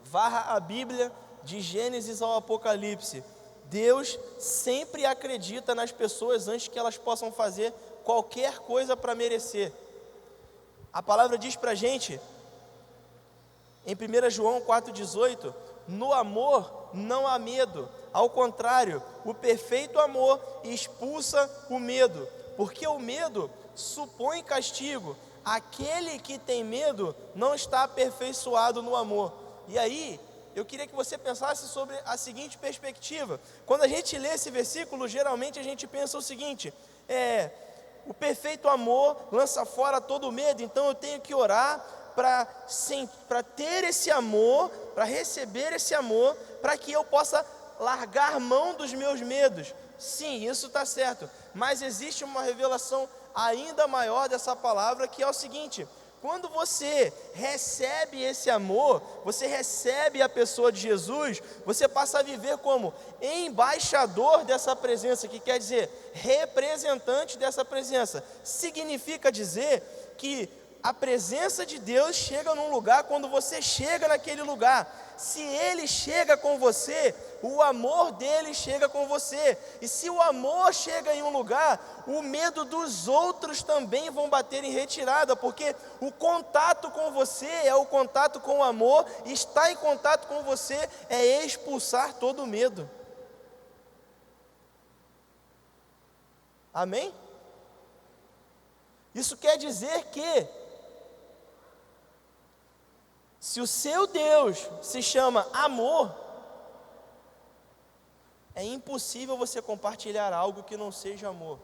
Varra a Bíblia de Gênesis ao Apocalipse. Deus sempre acredita nas pessoas antes que elas possam fazer qualquer coisa para merecer. A palavra diz para a gente, em 1 João 4,18, no amor não há medo, ao contrário, o perfeito amor expulsa o medo, porque o medo supõe castigo. Aquele que tem medo não está aperfeiçoado no amor. E aí, eu queria que você pensasse sobre a seguinte perspectiva. Quando a gente lê esse versículo, geralmente a gente pensa o seguinte: o perfeito amor lança fora todo medo, então eu tenho que orar para ter esse amor, para receber esse amor, para que eu possa largar mão dos meus medos. Sim, isso está certo, mas existe uma revelação ainda maior dessa palavra, que é o seguinte: Quando você recebe esse amor, você recebe a pessoa de Jesus, você passa a viver como embaixador dessa presença, que quer dizer representante dessa presença. Significa dizer que a presença de Deus chega num lugar quando você chega naquele lugar. Se Ele chega com você, o amor dele chega com você. E se o amor chega em um lugar, o medo dos outros também vão bater em retirada, porque o contato com você é o contato com o amor, e estar em contato com você é expulsar todo o medo. Amém? Isso quer dizer que se o seu Deus se chama amor, é impossível você compartilhar algo que não seja amor.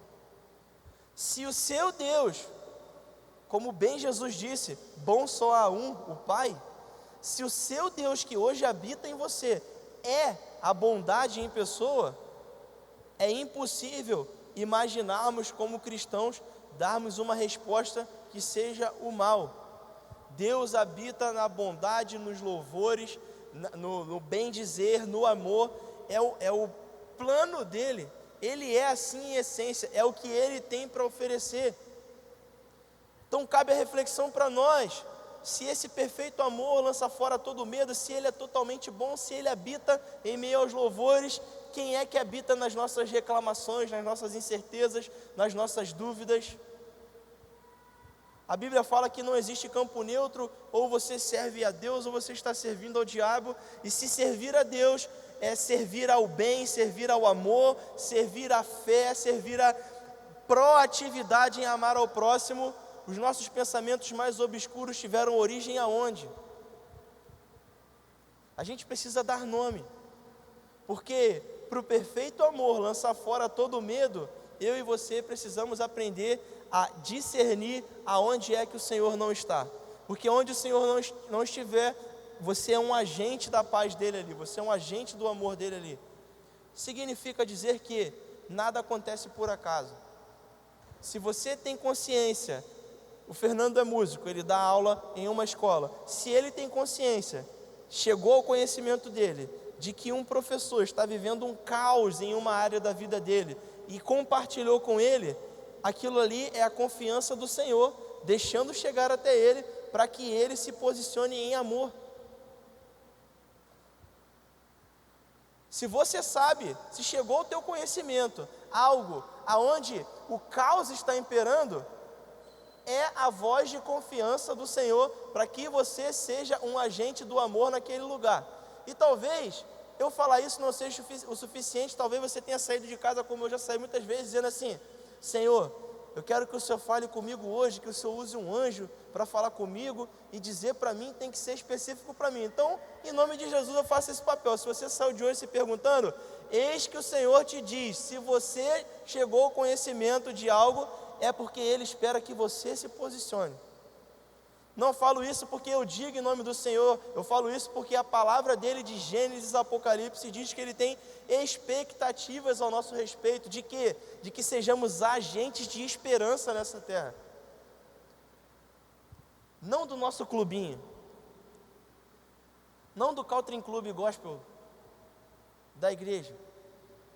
Se o seu Deus, como bem Jesus disse, bom só há um, o Pai, se o seu Deus que hoje habita em você é a bondade em pessoa, é impossível imaginarmos como cristãos darmos uma resposta que seja o mal. Deus habita na bondade, nos louvores, no bem dizer, no amor, é o plano dele. Ele é assim em essência, é o que Ele tem para oferecer. Então cabe a reflexão para nós, se esse perfeito amor lança fora todo medo, se Ele é totalmente bom, se Ele habita em meio aos louvores, quem é que habita nas nossas reclamações, nas nossas incertezas, nas nossas dúvidas? A Bíblia fala que não existe campo neutro, ou você serve a Deus ou você está servindo ao diabo, e se servir a Deus é servir ao bem, servir ao amor, servir à fé, servir à proatividade em amar ao próximo. Os nossos pensamentos mais obscuros tiveram origem aonde? A gente precisa dar nome, porque para o perfeito amor lançar fora todo medo, eu e você precisamos aprender a discernir aonde é que o Senhor não está, porque onde o Senhor não estiver, você é um agente da paz dele ali, você é um agente do amor dele ali. Significa dizer que nada acontece por acaso. Se você tem consciência, o Fernando é músico, ele dá aula em uma escola, se ele tem consciência, chegou ao conhecimento dele, de que um professor está vivendo um caos em uma área da vida dele, e compartilhou com ele, aquilo ali é a confiança do Senhor, deixando chegar até ele, para que ele se posicione em amor. Se você sabe, se chegou ao teu conhecimento, algo aonde o caos está imperando, é a voz de confiança do Senhor, para que você seja um agente do amor naquele lugar. E talvez, eu falar isso não seja o suficiente, talvez você tenha saído de casa, como eu já saí muitas vezes, dizendo assim: Senhor, eu quero que o Senhor fale comigo hoje, que o Senhor use um anjo para falar comigo e dizer para mim, tem que ser específico para mim. Então, em nome de Jesus, eu faço esse papel. Se você saiu de hoje se perguntando, eis que o Senhor te diz, se você chegou ao conhecimento de algo, é porque Ele espera que você se posicione. Não falo isso porque eu digo em nome do Senhor, eu falo isso porque a palavra dele de Gênesis, Apocalipse, diz que Ele tem expectativas ao nosso respeito. De quê? De que sejamos agentes de esperança nessa terra. Não do nosso clubinho, não do Country Club Gospel da igreja,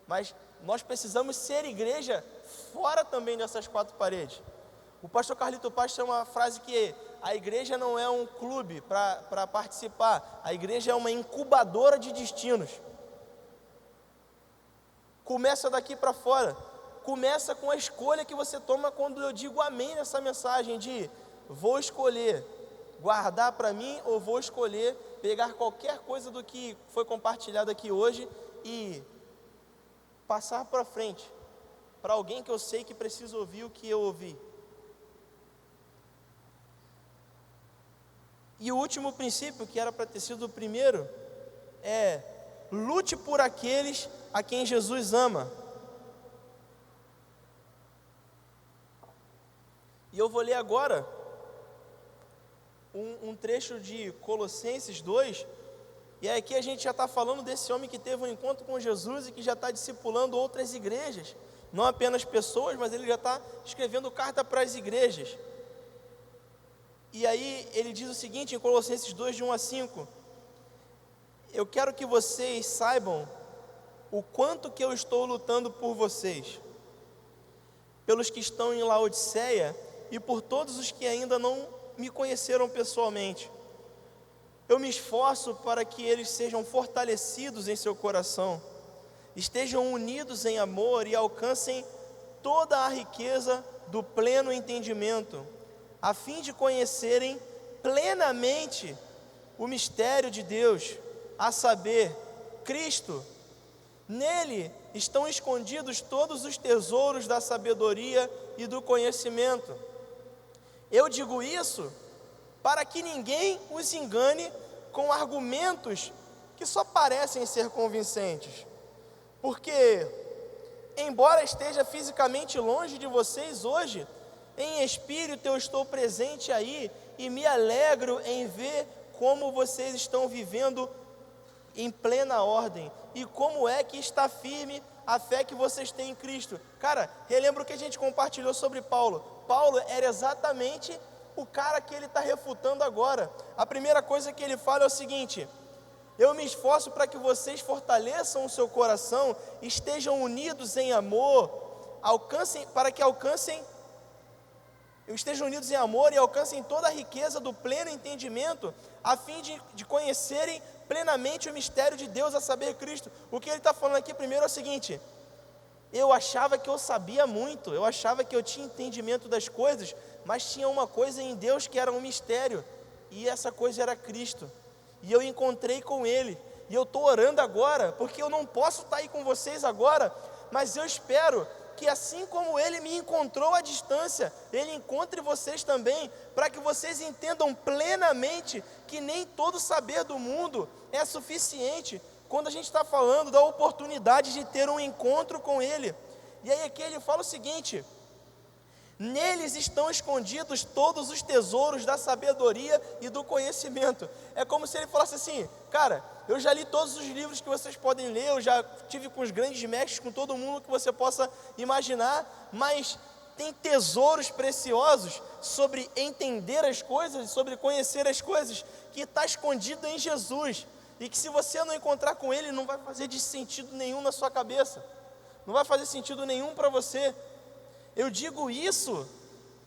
mas nós precisamos ser igreja fora também dessas quatro paredes. O pastor Carlito Paz tem uma frase que a igreja não é um clube para participar, a igreja é uma incubadora de destinos. Começa daqui para fora, começa com a escolha que você toma quando eu digo amém nessa mensagem de vou escolher guardar para mim ou vou escolher pegar qualquer coisa do que foi compartilhado aqui hoje e passar para frente, para alguém que eu sei que precisa ouvir o que eu ouvi. E o último princípio, que era para ter sido o primeiro, é: lute por aqueles a quem Jesus ama. E eu vou ler agora um trecho de Colossenses 2, e aqui a gente já está falando desse homem que teve um encontro com Jesus e que já está discipulando outras igrejas, não apenas pessoas, mas ele já está escrevendo carta para as igrejas. E aí ele diz o seguinte em Colossenses 2, de 1 a 5: eu quero que vocês saibam o quanto que eu estou lutando por vocês, pelos que estão em Laodiceia e por todos os que ainda não me conheceram pessoalmente. Eu me esforço para que eles sejam fortalecidos em seu coração, estejam unidos em amor e alcancem toda a riqueza do pleno entendimento, a fim de conhecerem plenamente o mistério de Deus, a saber, Cristo. Nele estão escondidos todos os tesouros da sabedoria e do conhecimento. Eu digo isso para que ninguém os engane com argumentos que só parecem ser convincentes. Porque, embora esteja fisicamente longe de vocês hoje, em espírito eu estou presente aí e me alegro em ver como vocês estão vivendo em plena ordem e como é que está firme a fé que vocês têm em Cristo. Cara, relembra o que a gente compartilhou sobre Paulo. Paulo era exatamente o cara que ele está refutando agora. A primeira coisa que ele fala é o seguinte: eu me esforço para que vocês fortaleçam o seu coração, estejam unidos em amor, estejam unidos em amor e alcancem toda a riqueza do pleno entendimento, a fim de conhecerem plenamente o mistério de Deus, a saber, Cristo. O que ele está falando aqui primeiro é o seguinte: eu achava que eu sabia muito, eu achava que eu tinha entendimento das coisas, mas tinha uma coisa em Deus que era um mistério, e essa coisa era Cristo, e eu encontrei com Ele, e eu estou orando agora, porque eu não posso estar aí com vocês agora, mas eu espero que assim como Ele me encontrou à distância, Ele encontre vocês também, para que vocês entendam plenamente que nem todo saber do mundo é suficiente, quando a gente está falando da oportunidade de ter um encontro com Ele. E aí aqui ele fala o seguinte: neles estão escondidos todos os tesouros da sabedoria e do conhecimento. É como se ele falasse assim: cara, eu já li todos os livros que vocês podem ler, eu já tive com os grandes mestres, com todo mundo que você possa imaginar, mas tem tesouros preciosos sobre entender as coisas, sobre conhecer as coisas, que está escondido em Jesus, e que se você não encontrar com Ele, não vai fazer sentido nenhum na sua cabeça, não vai fazer sentido nenhum para você. Eu digo isso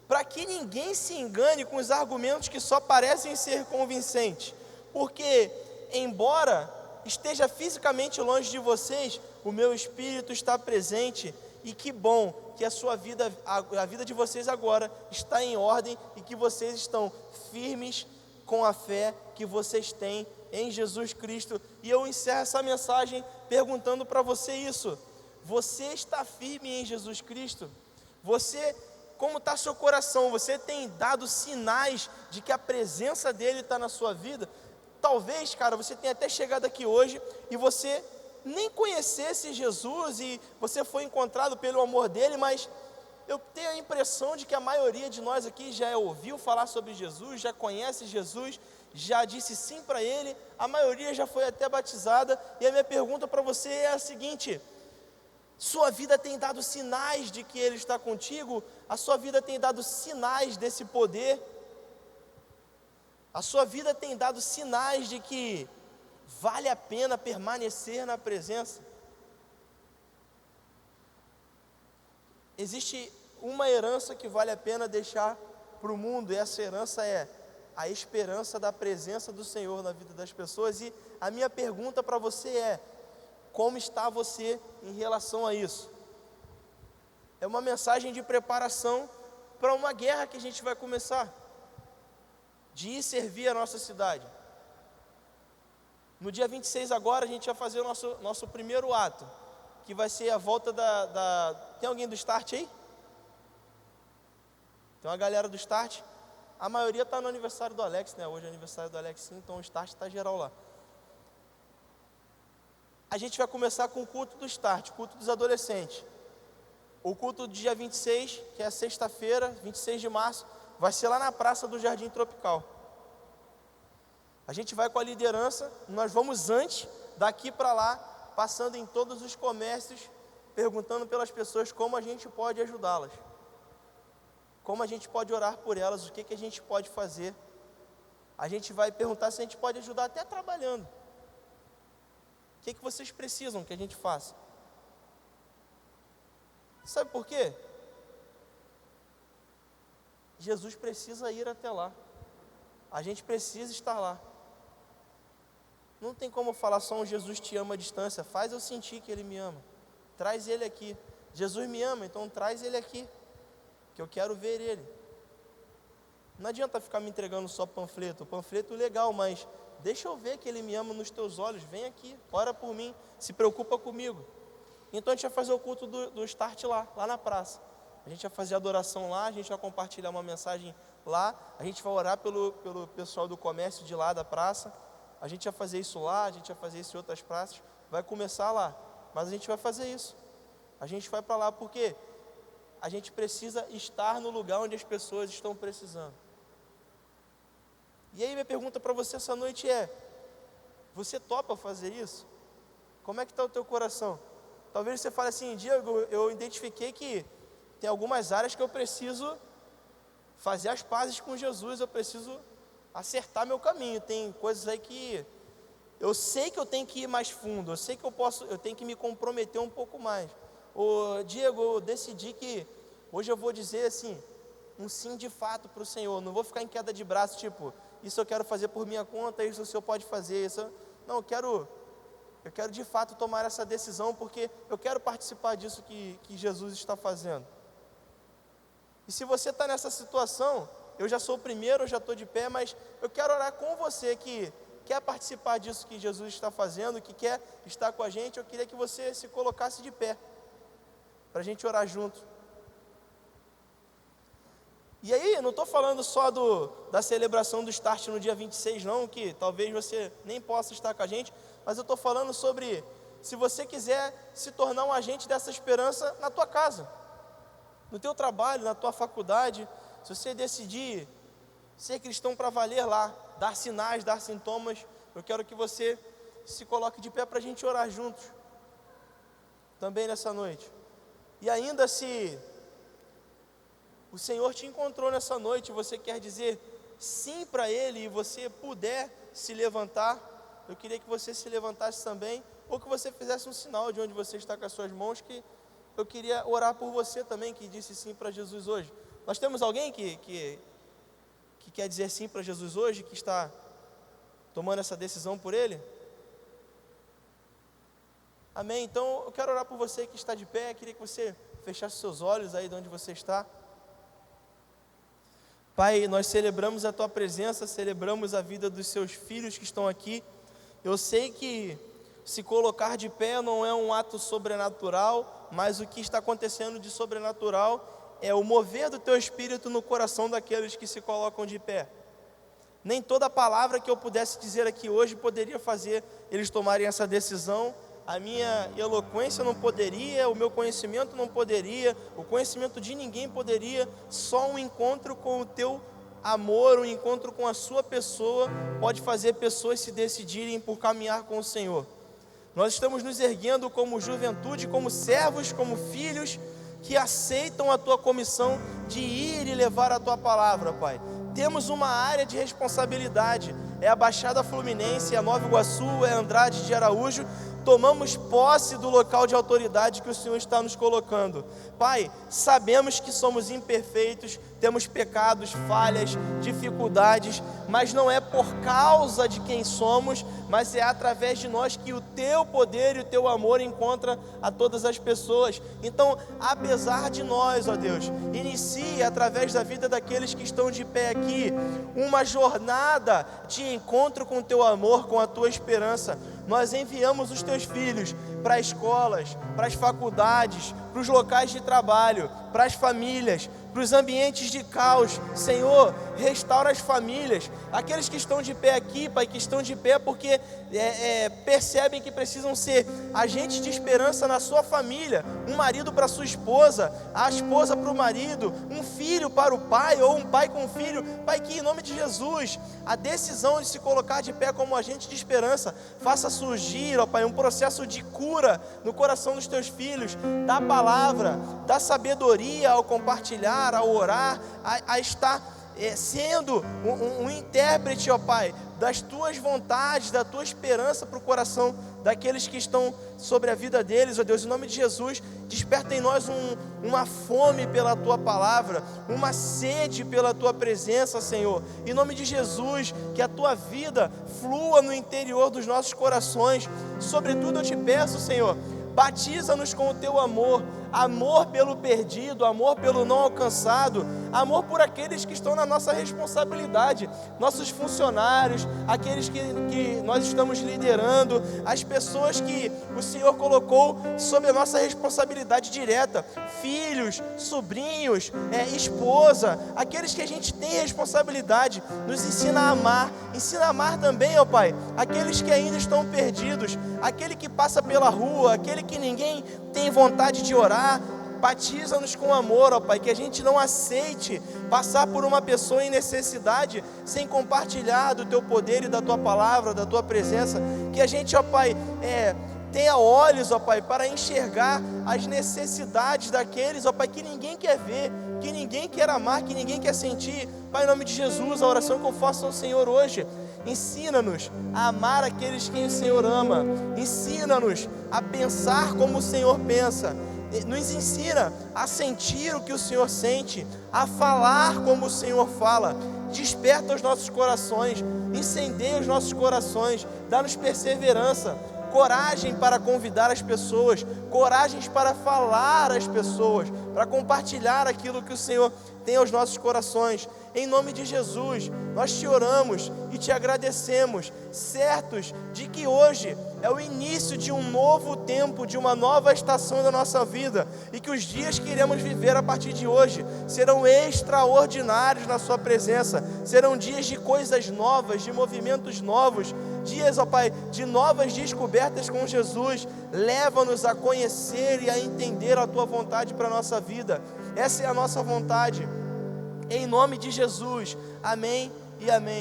para que ninguém se engane com os argumentos que só parecem ser convincentes, porque, embora esteja fisicamente longe de vocês, o meu Espírito está presente, e que bom que a sua vida, a vida de vocês agora está em ordem, e que vocês estão firmes com a fé que vocês têm em Jesus Cristo. E eu encerro essa mensagem perguntando para você isso: você está firme em Jesus Cristo? Você, como está seu coração? Você tem dado sinais de que a presença dele está na sua vida? Talvez, cara, você tenha até chegado aqui hoje e você nem conhecesse Jesus e você foi encontrado pelo amor dele, mas eu tenho a impressão de que a maioria de nós aqui já ouviu falar sobre Jesus, já conhece Jesus, já disse sim para ele, a maioria já foi até batizada. E a minha pergunta para você é a seguinte: sua vida tem dado sinais de que Ele está contigo? A sua vida tem dado sinais desse poder? A sua vida tem dado sinais de que vale a pena permanecer na presença? Existe uma herança que vale a pena deixar para o mundo, e essa herança é a esperança da presença do Senhor na vida das pessoas. E a minha pergunta para você é: como está você em relação a isso? É uma mensagem de preparação para uma guerra que a gente vai começar, de ir servir a nossa cidade. No dia 26 agora a gente vai fazer o nosso primeiro ato, que vai ser a volta Tem alguém do Start aí? Tem uma galera do Start? A maioria está no aniversário do Alex, né? Hoje é aniversário do Alex, sim, então o Start está geral lá. A gente vai começar com o culto do Start, culto dos adolescentes. O culto do dia 26, que é sexta-feira, 26 de março, vai ser lá na Praça do Jardim Tropical. A gente vai com a liderança, nós vamos antes, daqui para lá, passando em todos os comércios, perguntando pelas pessoas como a gente pode ajudá-las. como a gente pode orar por elas, o que a gente pode fazer. A gente vai perguntar se a gente pode ajudar até trabalhando. O que vocês precisam que a gente faça? Sabe por quê? Jesus precisa ir até lá. A gente precisa estar lá. Não tem como falar só um Jesus te ama à distância. Faz eu sentir que Ele me ama. Traz Ele aqui. Jesus me ama, então traz Ele aqui, que eu quero ver Ele. Não adianta ficar me entregando só panfleto. Panfleto legal, mas deixa eu ver que Ele me ama nos teus olhos. Vem aqui, ora por mim, se preocupa comigo. Então a gente vai fazer o culto do Start lá na praça. A gente vai fazer adoração lá, a gente vai compartilhar uma mensagem lá, a gente vai orar pelo pessoal do comércio de lá da praça. A gente vai fazer isso lá, a gente vai fazer isso em outras praças. Vai começar lá, mas a gente vai fazer isso. A gente vai para lá porque a gente precisa estar no lugar onde as pessoas estão precisando. E aí minha pergunta para você essa noite é: você topa fazer isso? Como é que está o teu coração? Talvez você fale assim: Diego, eu identifiquei que tem algumas áreas que eu preciso fazer as pazes com Jesus, eu preciso acertar meu caminho. Tem coisas aí que eu sei que eu tenho que ir mais fundo, eu sei que eu tenho que me comprometer um pouco mais. Ô Diego, eu decidi que hoje eu vou dizer assim, um sim de fato para o Senhor. Não vou ficar em queda de braço, tipo, isso eu quero fazer por minha conta, isso o Senhor pode fazer, isso. Não, eu quero de fato tomar essa decisão, porque eu quero participar disso que Jesus está fazendo. E se você está nessa situação, eu já sou o primeiro, eu já estou de pé, mas eu quero orar com você que quer participar disso que Jesus está fazendo, que quer estar com a gente. Eu queria que você se colocasse de pé, para a gente orar junto. E aí, eu não estou falando só da celebração do Start no dia 26 não, que talvez você nem possa estar com a gente, mas eu estou falando sobre, se você quiser se tornar um agente dessa esperança na tua casa, no teu trabalho, na tua faculdade, se você decidir ser cristão para valer lá, dar sinais, dar sintomas, eu quero que você se coloque de pé para a gente orar juntos, também nessa noite. E ainda se o Senhor te encontrou nessa noite, você quer dizer sim para Ele e você puder se levantar, eu queria que você se levantasse também, ou que você fizesse um sinal de onde você está com as suas mãos, que eu queria orar por você também, que disse sim para Jesus hoje. Nós temos alguém que quer dizer sim para Jesus hoje, que está tomando essa decisão por Ele? Amém? Então eu quero orar por você que está de pé, queria que você fechasse seus olhos aí de onde você está. Pai, nós celebramos a Tua presença, celebramos a vida dos Seus filhos que estão aqui. Eu sei que se colocar de pé não é um ato sobrenatural, mas o que está acontecendo de sobrenatural é o mover do Teu Espírito no coração daqueles que se colocam de pé. Nem toda palavra que eu pudesse dizer aqui hoje poderia fazer eles tomarem essa decisão. A minha eloquência não poderia, o meu conhecimento não poderia, o conhecimento de ninguém poderia. Só um encontro com o Teu amor, um encontro com a Sua pessoa pode fazer pessoas se decidirem por caminhar com o Senhor. Nós estamos nos erguendo como juventude, como servos, como filhos que aceitam a Tua comissão de ir e levar a Tua palavra, Pai. Temos uma área de responsabilidade, é a Baixada Fluminense, é a Nova Iguaçu, é Andrade de Araújo. Tomamos posse do local de autoridade que o Senhor está nos colocando. Pai, sabemos que somos imperfeitos, temos pecados, falhas, dificuldades, mas não é por causa de quem somos, mas é através de nós que o Teu poder e o Teu amor encontra a todas as pessoas. Então, apesar de nós, ó Deus, inicie através da vida daqueles que estão de pé aqui, uma jornada de encontro com o Teu amor, com a Tua esperança. Nós enviamos os Teus filhos para escolas, para as faculdades, para os locais de trabalho, para as famílias, para os ambientes de caos. Senhor, restaura as famílias, aqueles que estão de pé aqui, Pai, que estão de pé porque percebem que precisam ser agentes de esperança na sua família, um marido para sua esposa, a esposa para o marido, um filho para o pai, ou um pai com um filho. Pai, que em nome de Jesus, a decisão de se colocar de pé como agente de esperança faça surgir, ó Pai, um processo de cura no coração dos teus filhos, da palavra, da sabedoria ao compartilhar, ao orar, a estar sendo um intérprete, ó Pai, das tuas vontades, da tua esperança para o coração daqueles que estão sobre a vida deles, ó Deus, em nome de Jesus, desperta em nós uma fome pela tua palavra, uma sede pela tua presença, Senhor, em nome de Jesus, que a tua vida flua no interior dos nossos corações. Sobretudo eu te peço, Senhor, batiza-nos com o teu amor, amor pelo perdido, amor pelo não alcançado, amor por aqueles que estão na nossa responsabilidade, nossos funcionários, aqueles que nós estamos liderando, as pessoas que o Senhor colocou sob a nossa responsabilidade direta, filhos, sobrinhos, esposa, aqueles que a gente tem responsabilidade. Nos ensina a amar também, ó Pai, aqueles que ainda estão perdidos, aquele que passa pela rua, aquele que ninguém tem vontade de orar. Batiza-nos com amor, ó Pai, que a gente não aceite passar por uma pessoa em necessidade sem compartilhar do teu poder e da tua palavra, da tua presença, que a gente, ó Pai, tenha olhos, ó Pai, para enxergar as necessidades daqueles, ó Pai, que ninguém quer ver, que ninguém quer amar, que ninguém quer sentir. Pai, em nome de Jesus, a oração que eu faço ao Senhor hoje, ensina-nos a amar aqueles que o Senhor ama, ensina-nos a pensar como o Senhor pensa, nos ensina a sentir o que o Senhor sente, a falar como o Senhor fala. Desperta os nossos corações, incendeia os nossos corações, dá-nos perseverança, coragem para convidar as pessoas, coragem para falar às pessoas, para compartilhar aquilo que o Senhor tem aos nossos corações. Em nome de Jesus, nós te oramos e te agradecemos, certos de que hoje é o início de um novo tempo, de uma nova estação da nossa vida, e que os dias que iremos viver a partir de hoje serão extraordinários na sua presença, serão dias de coisas novas, de movimentos novos, dias, ó Pai, de novas descobertas com Jesus. Leva-nos a conhecer e a entender a tua vontade para a nossa vida. Essa é a nossa vontade, em nome de Jesus, amém e amém.